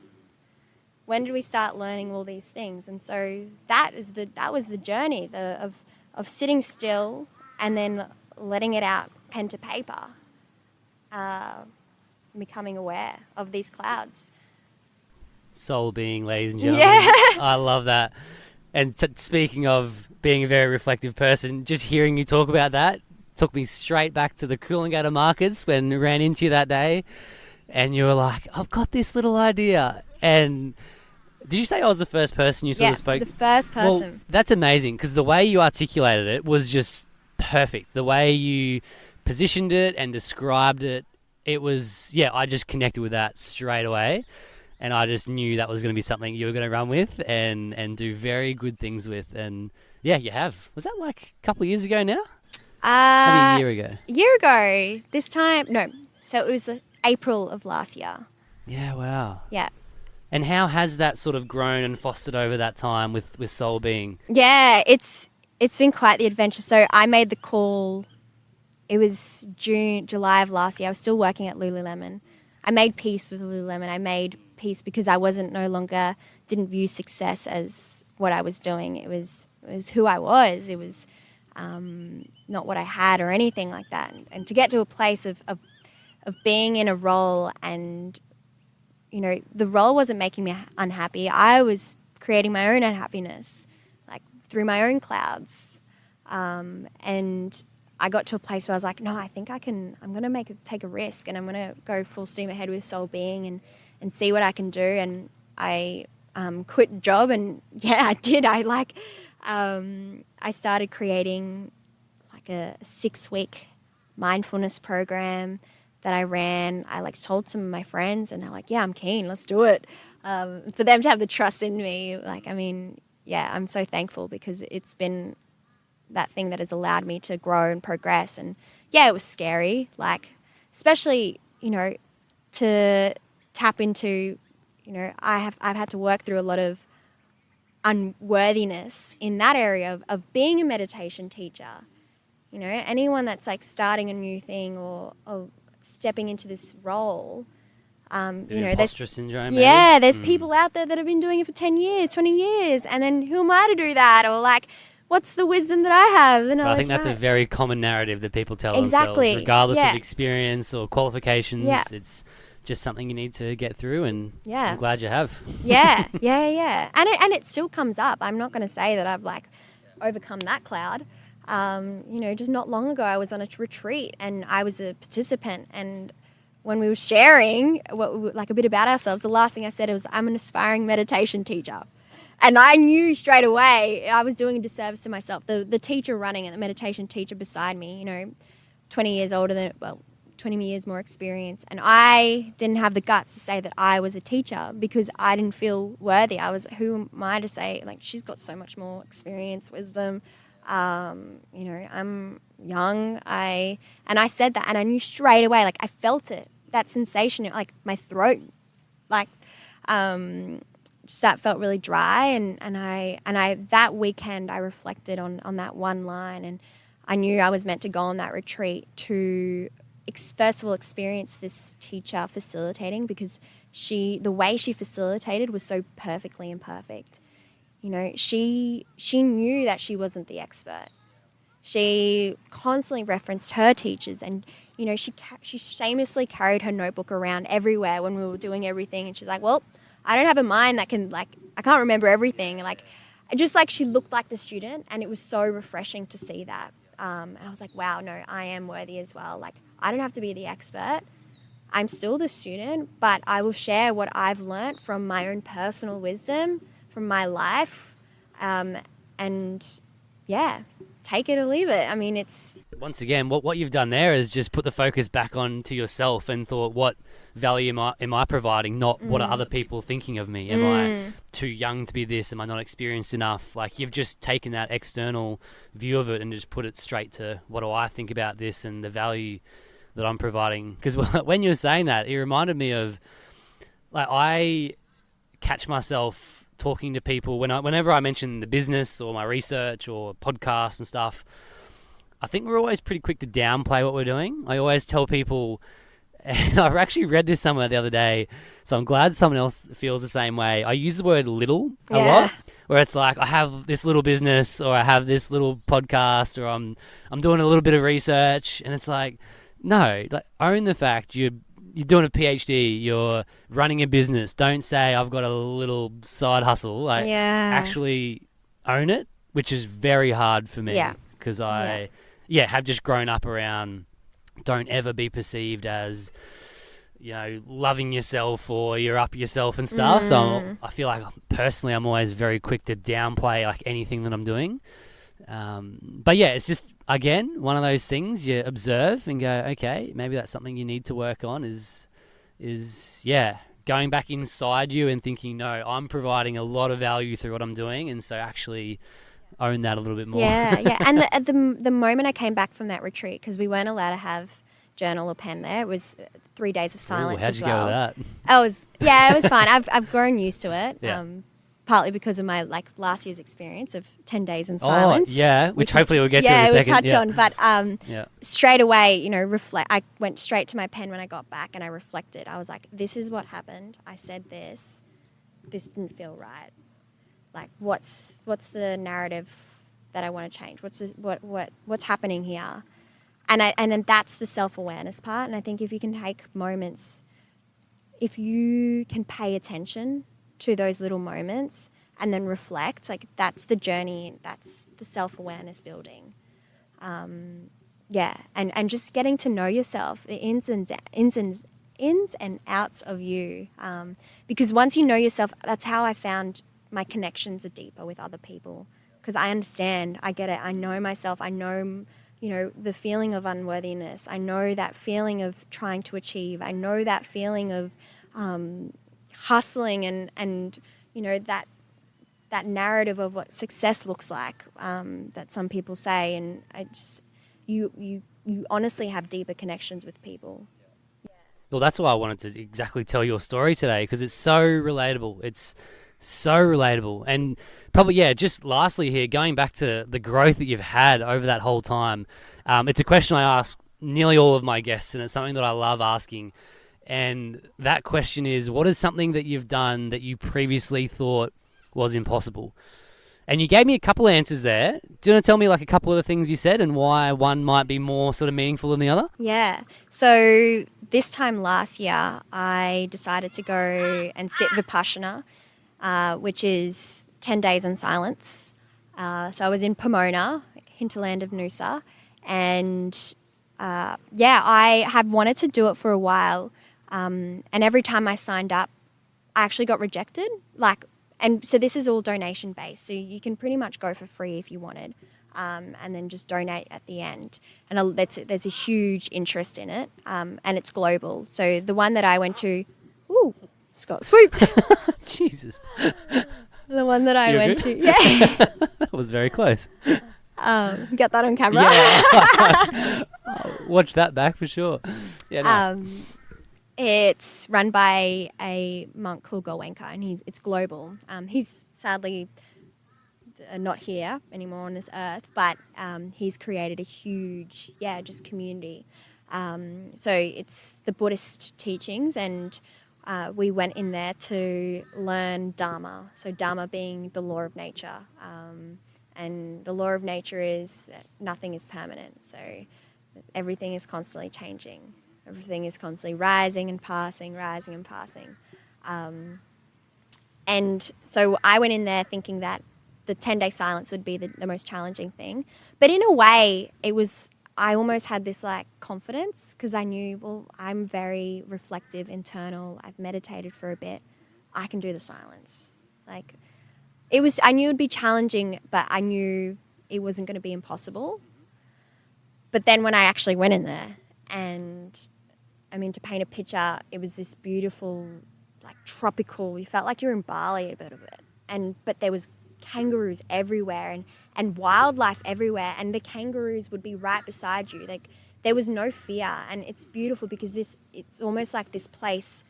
Speaker 3: When did we start learning all these things? And so that was the journey of sitting still and then letting it out pen to paper, becoming aware of these clouds.
Speaker 1: Soul being, ladies and gentlemen. I love that. And speaking of being a very reflective person, just hearing you talk about that took me straight back to the Coolangatta markets when I ran into you that day, and you were like, I've got this little idea. And did you say I was the first person you sort of spoke?
Speaker 3: The first person.
Speaker 1: Well, that's amazing, because the way you articulated it was just perfect. The way you positioned it and described it, it was, I just connected with that straight away. And I just knew that was going to be something you were going to run with and do very good things with. And yeah, you have. Was that like a couple of years ago now? Maybe a year ago.
Speaker 3: A year ago. This time, no. So it was April of last year.
Speaker 1: Yeah, wow.
Speaker 3: Yeah.
Speaker 1: And how has that sort of grown and fostered over that time with Sol Being?
Speaker 3: Yeah, it's been quite the adventure. So I made the call, it was July of last year. I was still working at Lululemon. I made peace with Lululemon. I made peace because I didn't view success as what I was doing. It was who I was. It was not what I had or anything like that. And to get to a place of being in a role, and the role wasn't making me unhappy. I was creating my own unhappiness, like through my own clouds. And I got to a place where I was like, no, I think I'm going to take a risk, and I'm going to go full steam ahead with Sol Being and see what I can do. And I quit the job, and yeah, I did. I started creating like a 6-week mindfulness program that I ran. I told some of my friends, and they're like, yeah, I'm keen, let's do it. For them to have the trust in me, I'm so thankful, because it's been that thing that has allowed me to grow and progress. And yeah, it was scary, especially, to tap into, I've had to work through a lot of unworthiness in that area of being a meditation teacher. Anyone that's starting a new thing or stepping into this role,
Speaker 1: imposter syndrome. Maybe?
Speaker 3: Yeah, there's people out there that have been doing it for 10 years, 20 years, and then who am I to do that? Or what's the wisdom that I have?
Speaker 1: I think that's a very common narrative that people tell
Speaker 3: exactly.
Speaker 1: themselves, regardless
Speaker 3: yeah.
Speaker 1: of experience or qualifications.
Speaker 3: Yeah.
Speaker 1: It's just something you need to get through, and
Speaker 3: yeah.
Speaker 1: I'm glad you have.
Speaker 3: yeah. And it still comes up. I'm not going to say that I've overcome that cloud. Just not long ago, I was on a retreat and I was a participant, and when we were sharing a bit about ourselves, the last thing I said was, I'm an aspiring meditation teacher. And I knew straight away I was doing a disservice to myself. The teacher running it, the meditation teacher beside me, 20 years older than, 20 years more experience. And I didn't have the guts to say that I was a teacher, because I didn't feel worthy. Who am I to say, she's got so much more experience, wisdom. I'm young. I said that, and I knew straight away, I felt it, that sensation, my throat, just felt really dry. And I that weekend I reflected on that one line, and I knew I was meant to go on that retreat to first of all experience this teacher facilitating, because the way she facilitated was so perfectly imperfect. She knew that she wasn't the expert. She constantly referenced her teachers, and she shamelessly carried her notebook around everywhere when we were doing everything, and she's like, well, I don't have a mind that can I can't remember everything. She looked like the student, and it was so refreshing to see that. And I was like, wow, no, I am worthy as well. I don't have to be the expert. I'm still the student, but I will share what I've learnt from my own personal wisdom, from my life, and yeah, take it or leave it. It's...
Speaker 1: Once again, what you've done there is just put the focus back on to yourself and thought, what value am I providing, not what are other people thinking of me? Am I too young to be this? Am I not experienced enough? You've just taken that external view of it and just put it straight to, what do I think about this and the value that I'm providing? Because when you were saying that, it reminded me of, I catch myself talking to people whenever I mention the business or my research or podcasts and stuff. I think we're always pretty quick to downplay what we're doing. I always tell people, and I've actually read this somewhere the other day, so I'm glad someone else feels the same way. I use the word little a lot, where it's I have this little business, or I have this little podcast, or I'm doing a little bit of research, and it's no, own the fact you're doing a PhD, you're running a business. Don't say I've got a little side hustle. Actually own it, which is very hard for me, because I have just grown up around, don't ever be perceived as, loving yourself or you're up yourself and stuff. So I feel personally I'm always very quick to downplay anything that I'm doing. But yeah, it's just, again, one of those things you observe and go, okay, maybe that's something you need to work on, is going back inside you and thinking, no, I'm providing a lot of value through what I'm doing, and so actually own that a little bit more.
Speaker 3: Yeah. And the moment I came back from that retreat, because we weren't allowed to have journal or pen there, it was 3 days of silence.
Speaker 1: How'd
Speaker 3: as
Speaker 1: you
Speaker 3: well.
Speaker 1: go with that?
Speaker 3: It was fine. I've grown used to it.
Speaker 1: Yeah.
Speaker 3: Partly because of my last year's experience of 10 days in silence.
Speaker 1: Oh, yeah, which hopefully we'll get to in a second.
Speaker 3: We'll touch on. But straight away, reflect. I went straight to my pen when I got back, and I reflected. I was like, this is what happened. I said this. This didn't feel right. What's the narrative that I want to change? What's happening here? And then that's the self-awareness part. And I think if you can take moments, if you can pay attention to those little moments and then reflect, that's the journey. That's the self-awareness building. And just getting to know yourself, the ins and outs of you. Because once you know yourself, that's how I found my connections are deeper with other people. Because I understand, I get it, I know myself, I know, the feeling of unworthiness. I know that feeling of trying to achieve. I know that feeling of hustling and that narrative of what success looks like that some people say. And you honestly have deeper connections with people.
Speaker 1: Well, that's why I wanted to exactly tell your story today, because it's so relatable. It's so relatable. And probably, just lastly here, going back to the growth that you've had over that whole time, it's a question I ask nearly all of my guests, and it's something that I love asking. And that question is, what is something that you've done that you previously thought was impossible? And you gave me a couple of answers there. Do you want to tell me like a couple of the things you said and why one might be more sort of meaningful than the other?
Speaker 3: Yeah. So this time last year, I decided to go and sit Vipassana, which is 10 days in silence. So I was in Pomona, hinterland of Noosa. And I had wanted to do it for a while. And every time I signed up, I actually got rejected. And so this is all donation based. So you can pretty much go for free if you wanted, and then just donate at the end. And there's a huge interest in it, and it's global. So the one that I went to, just got swooped.
Speaker 1: Jesus.
Speaker 3: The one that I
Speaker 1: You're
Speaker 3: went
Speaker 1: good?
Speaker 3: to, yeah.
Speaker 1: That was very close.
Speaker 3: Get that on camera.
Speaker 1: Yeah. I'll watch that back for sure. Yeah. No.
Speaker 3: It's run by a monk called Goenka, and it's global. He's sadly not here anymore on this earth, but he's created a huge, just community. So it's the Buddhist teachings, and we went in there to learn Dharma. So Dharma being the law of nature, and the law of nature is that nothing is permanent. So everything is constantly changing. Everything is constantly rising and passing. And so I went in there thinking that the 10-day silence would be the most challenging thing. But in a way, I almost had this confidence, because I knew, well, I'm very reflective, internal. I've meditated for a bit. I can do the silence. I knew it would be challenging, but I knew it wasn't going to be impossible. But then when I actually went in there, and to paint a picture, it was this beautiful, tropical, you felt like you were in Bali a bit of it. But there was kangaroos everywhere and wildlife everywhere, and the kangaroos would be right beside you. There was no fear, and it's beautiful because it's almost like this place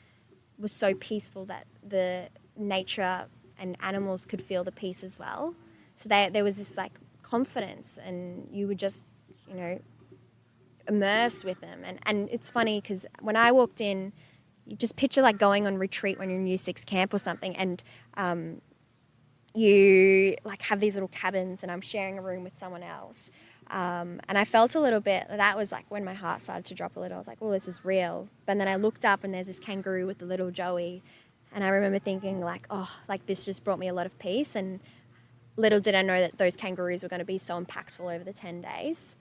Speaker 3: was so peaceful that the nature and animals could feel the peace as well. So there was this confidence, and you would just, immersed with them. And it's funny because when I walked in, you just picture going on retreat when you're in Year 6 camp or something, and you have these little cabins, and I'm sharing a room with someone else. And I felt a little bit, that was when my heart started to drop a little. I was like, oh, this is real. But then I looked up, and there's this kangaroo with the little Joey, and I remember thinking this just brought me a lot of peace. And little did I know that those kangaroos were going to be so impactful over the 10 days.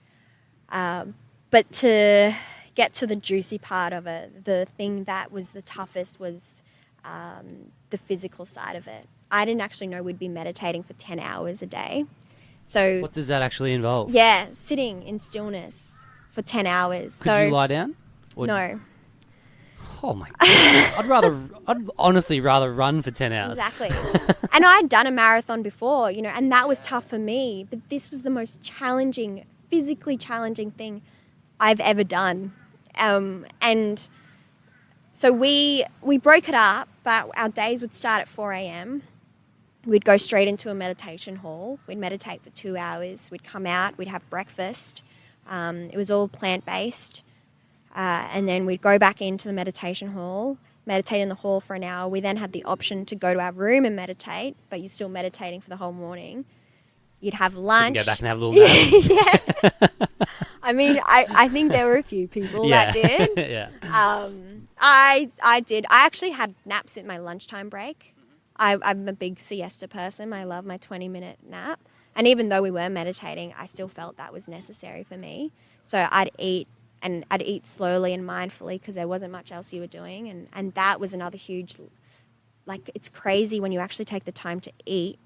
Speaker 3: But to get to the juicy part of it, the thing that was the toughest was the physical side of it. I didn't actually know we'd be meditating for 10 hours a day. So
Speaker 1: What does that actually involve?
Speaker 3: Yeah, sitting in stillness for 10 hours.
Speaker 1: Could you lie down?
Speaker 3: No.
Speaker 1: Oh my God. I'd honestly rather run for 10 hours.
Speaker 3: Exactly. And I'd done a marathon before, and that was tough for me. But this was the most challenging, physically challenging thing I've ever done. And so we broke it up, but our days would start at 4 a.m. We'd go straight into a meditation hall. We'd meditate for 2 hours. We'd come out. We'd have breakfast. It was all plant-based. And then we'd go back into the meditation hall, meditate in the hall for an hour. We then had the option to go to our room and meditate, but you're still meditating for the whole morning. You'd have lunch.
Speaker 1: You can go back and have a little nap.
Speaker 3: Yeah. I think there were a few people that did.
Speaker 1: Yeah.
Speaker 3: I did. I actually had naps at my lunchtime break. I'm a big siesta person. I love my 20-minute nap. And even though we were meditating, I still felt that was necessary for me. So I'd eat, and I'd eat slowly and mindfully because there wasn't much else you were doing. And that was another huge, like, it's crazy when you actually take the time to eat,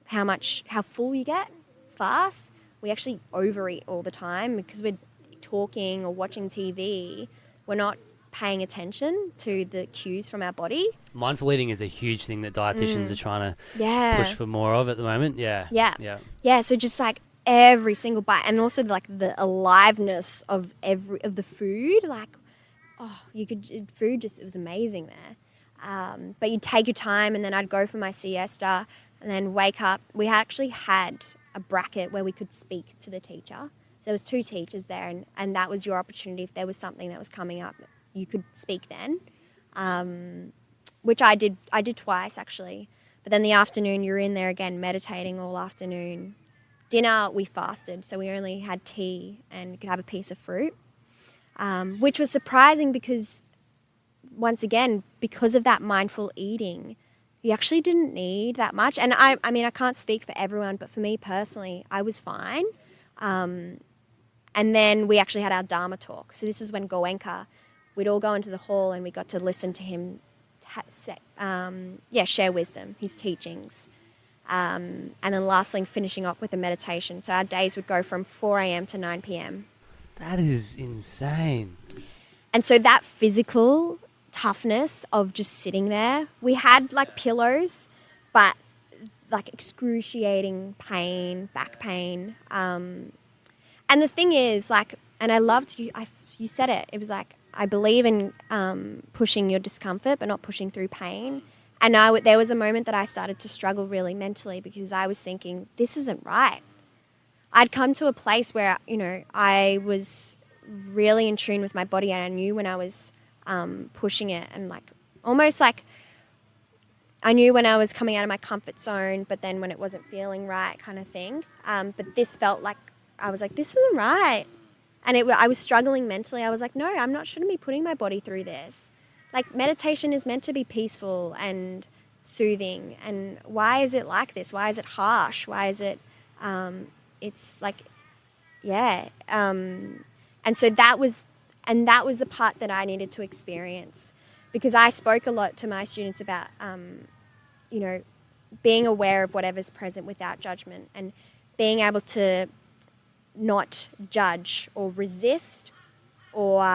Speaker 3: how full you get fast. We actually overeat all the time because we're talking or watching TV. We're not paying attention to the cues from our body.
Speaker 1: Mindful eating is a huge thing that dietitians are trying to
Speaker 3: Yeah.
Speaker 1: push for more of at the moment. Yeah.
Speaker 3: Yeah, so just like every single bite, and also like the aliveness of the food, like, oh, it was amazing there. But you'd take your time, and then I'd go for my siesta and then wake up. We actually had a bracket where we could speak to the teacher. So there was 2 teachers there, and that was your opportunity. If there was something that was coming up, you could speak then, which I did twice actually. But then the afternoon, you're in there again meditating all afternoon. Dinner, we fasted, so we only had tea and you could have a piece of fruit, which was surprising because, once again, because of that mindful eating, you actually didn't need that much. And I mean, I can't speak for everyone, but for me personally, I was fine. And then we actually had our Dharma talk. So this is when Goenka, we'd all go into the hall and we got to listen to him share wisdom, his teachings. And then lastly, finishing off with a meditation. So our days would go from 4 a.m. to 9 p.m.
Speaker 1: That is insane.
Speaker 3: And so that physical toughness of just sitting there, we had like pillows, but like excruciating pain, back pain. And the thing is, like, and I loved you said it, it was like, I believe in pushing your discomfort, but not pushing through pain. And there was a moment that I started to struggle really mentally because I was thinking, this isn't right. I'd come to a place where, you know, I was really in tune with my body, and I knew when I was pushing it, and like almost like I knew when I was coming out of my comfort zone, but then when it wasn't feeling right, kind of thing. But this felt like I was like, this isn't right. And I was struggling mentally. I was like, no, shouldn't be putting my body through this. Like, meditation is meant to be peaceful and soothing. And why is it like this? Why is it harsh? Why is it, it's like, yeah. And so that was the part that I needed to experience, because I spoke a lot to my students about, you know, being aware of whatever's present without judgment, and being able to not judge or resist or,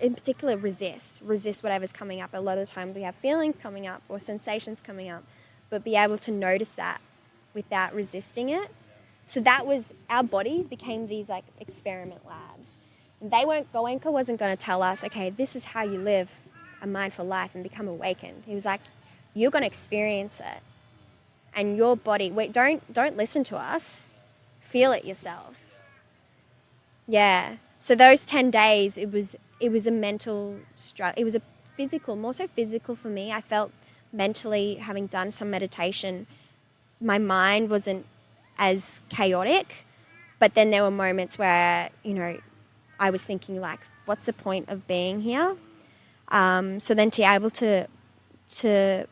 Speaker 3: in particular resist whatever's coming up. A lot of the time we have feelings coming up or sensations coming up, but be able to notice that without resisting it. So that was, our bodies became these like experiment labs. And Goenka wasn't going to tell us, okay, this is how you live a mindful life and become awakened. He was like, you're going to experience it. And your body, don't listen to us. Feel it yourself. Yeah. So those 10 days, it was a mental struggle. It was a physical, more so physical for me. I felt mentally, having done some meditation, my mind wasn't as chaotic, but then there were moments where, you know, I was thinking like, what's the point of being here? So then to be able to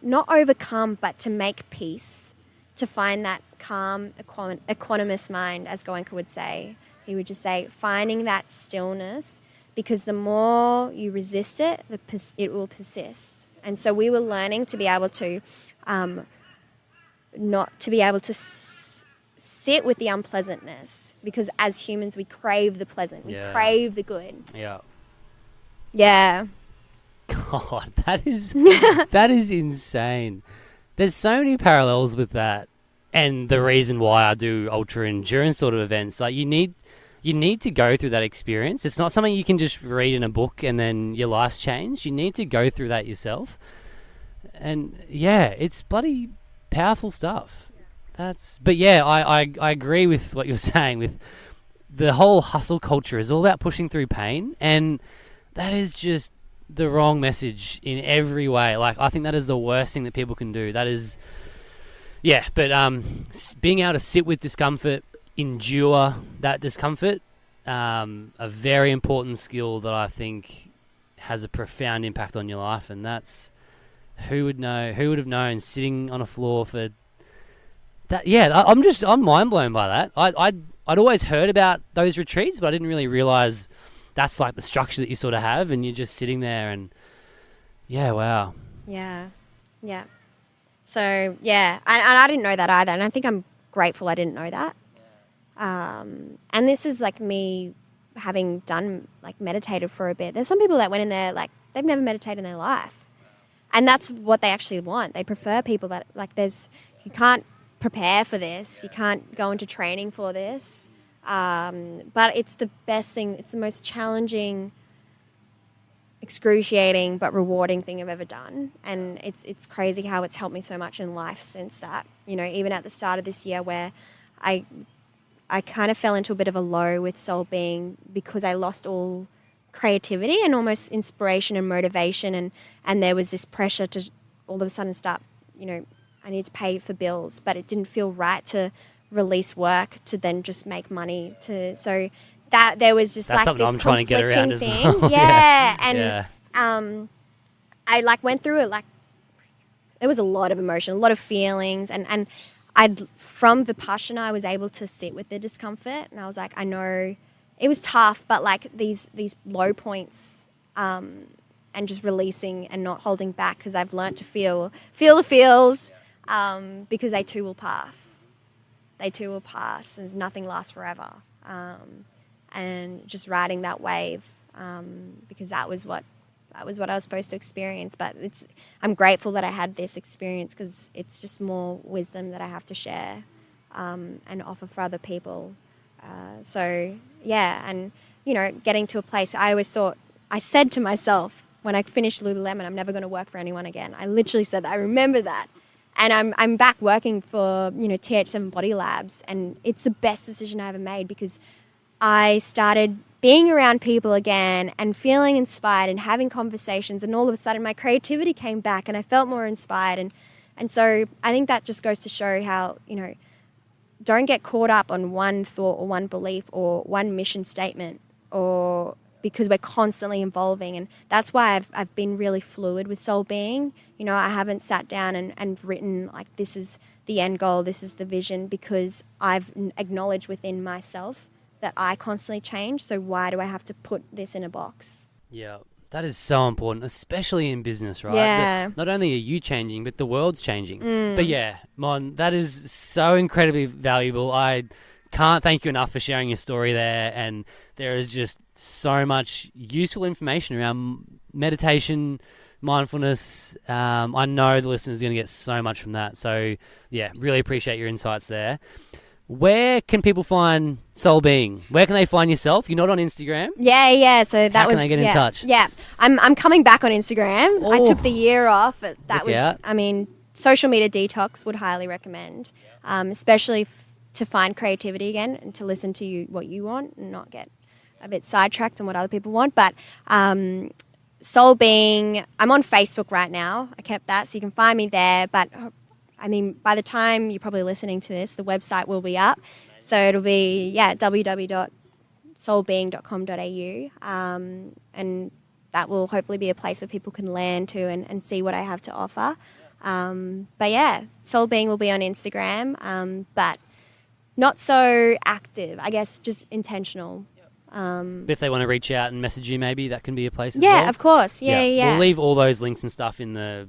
Speaker 3: not overcome, but to make peace, to find that calm, equanimous mind, as Goenka would say. He would just say, finding that stillness, because the more you resist it, it will persist. And so we were learning to be able to, not to be able to sit with the unpleasantness, because as humans we crave the pleasant, we crave the good.
Speaker 1: Yeah.
Speaker 3: Yeah.
Speaker 1: God, that is insane. There's so many parallels with that, and the reason why I do ultra endurance sort of events. Like, you need to go through that experience. It's not something you can just read in a book and then your life's changed. You need to go through that yourself. And yeah, it's bloody powerful stuff. But yeah, I agree with what you're saying. With the whole hustle culture is all about pushing through pain, and that is just the wrong message in every way. Like, I think that is the worst thing that people can do. That is, yeah. But being able to sit with discomfort, endure that discomfort, a very important skill that I think has a profound impact on your life. And that's, who would have known, sitting on a floor for I'm mind blown by that. I'd always heard about those retreats, but I didn't really realize that's like the structure that you sort of have, and you're just sitting there and wow.
Speaker 3: Yeah. So and I didn't know that either, and I think I'm grateful I didn't know that. And this is like me having done like meditated for a bit. There's some people that went in there like they've never meditated in their life, and that's what they actually want. They prefer people that like you can't prepare for this, you can't go into training for this, but it's the best thing. It's the most challenging, excruciating but rewarding thing I've ever done, and it's crazy how it's helped me so much in life since that. Even at the start of this year where I kind of fell into a bit of a low with Sol Being because I lost all creativity and almost inspiration and motivation, and there was this pressure to all of a sudden start, I need to pay for bills, but it didn't feel right to release work to then just make money so that there was just
Speaker 1: that's
Speaker 3: like this
Speaker 1: I'm trying to get around as
Speaker 3: thing.
Speaker 1: well.
Speaker 3: I like went through it, like there was a lot of emotion, a lot of feelings, and from Vipassana I was able to sit with the discomfort, and I was like, I know it was tough, but like these low points and just releasing and not holding back, because I've learned to feel the feels, because they too will pass. And nothing lasts forever. And just riding that wave, because that was what I was supposed to experience. But I'm grateful that I had this experience, because it's just more wisdom that I have to share and offer for other people. And getting to a place, I said to myself when I finished Lululemon, I'm never going to work for anyone again. I literally said that. I remember that. And I'm back working for TH7 Body Labs, and it's the best decision I ever made, because I started being around people again and feeling inspired and having conversations, and all of a sudden my creativity came back and I felt more inspired. And so I think that just goes to show how, don't get caught up on one thought or one belief or one mission statement, or because we're constantly evolving. And that's why I've been really fluid with Sol Being. I haven't sat down and written like this is the end goal, this is the vision, because I've acknowledged within myself that I constantly change. So why do I have to put this in a box?
Speaker 1: Yeah, that is so important, especially in business, right?
Speaker 3: Yeah.
Speaker 1: Not only are you changing, but the world's changing. But yeah, Mon, that is so incredibly valuable. I can't thank you enough for sharing your story there. And there is just so much useful information around meditation, mindfulness. I know the listeners are going to get so much from that. So yeah, really appreciate your insights there. Where can people find Sol Being? Where can they find yourself? You're not on Instagram?
Speaker 3: Yeah. So
Speaker 1: How can they get in touch?
Speaker 3: Yeah, I'm coming back on Instagram. I took the year off. Social media detox would highly recommend, especially to find creativity again and to listen to what you want and not get a bit sidetracked on what other people want. But Sol Being, I'm on Facebook right now. I kept that, so you can find me there. But by the time you're probably listening to this, the website will be up. So it'll be, www.solbeing.com.au. And that will hopefully be a place where people can land to and see what I have to offer. Sol Being will be on Instagram, but not so active, I guess, just intentional.
Speaker 1: But if they want to reach out and message you, maybe that can be a place as
Speaker 3: well?
Speaker 1: Yeah,
Speaker 3: of course. Yeah.
Speaker 1: We'll leave all those links and stuff in the...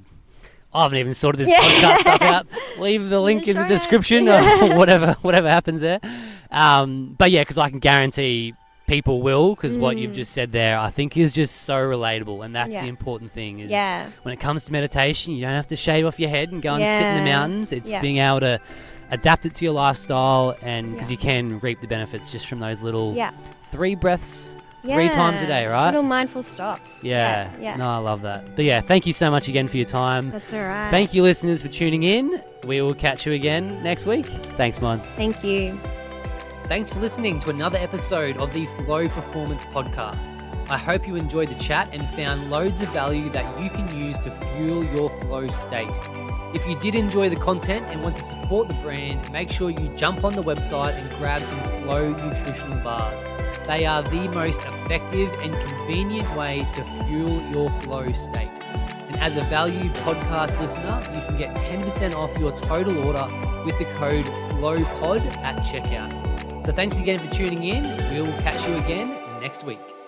Speaker 1: I haven't even sorted this podcast stuff out. Leave the link in the description or whatever happens there. Because I can guarantee people will, because what you've just said there, I think is just so relatable, and that's the important thing. Is when it comes to meditation, you don't have to shave off your head and go and sit in the mountains. It's being able to adapt it to your lifestyle, and because you can reap the benefits just from those little 3 breaths. 3 times a day, right?
Speaker 3: Little mindful stops.
Speaker 1: Yeah. No, I love that. But yeah, thank you so much again for your time.
Speaker 3: That's all right.
Speaker 1: Thank you, listeners, for tuning in. We will catch you again next week. Thanks, Mon.
Speaker 3: Thank you.
Speaker 1: Thanks for listening to another episode of the Flow Performance Podcast. I hope you enjoyed the chat and found loads of value that you can use to fuel your flow state. If you did enjoy the content and want to support the brand, make sure you jump on the website and grab some Flow nutritional bars. They are the most effective and convenient way to fuel your flow state. And as a valued podcast listener, you can get 10% off your total order with the code FLOWPOD at checkout. So thanks again for tuning in. We'll catch you again next week.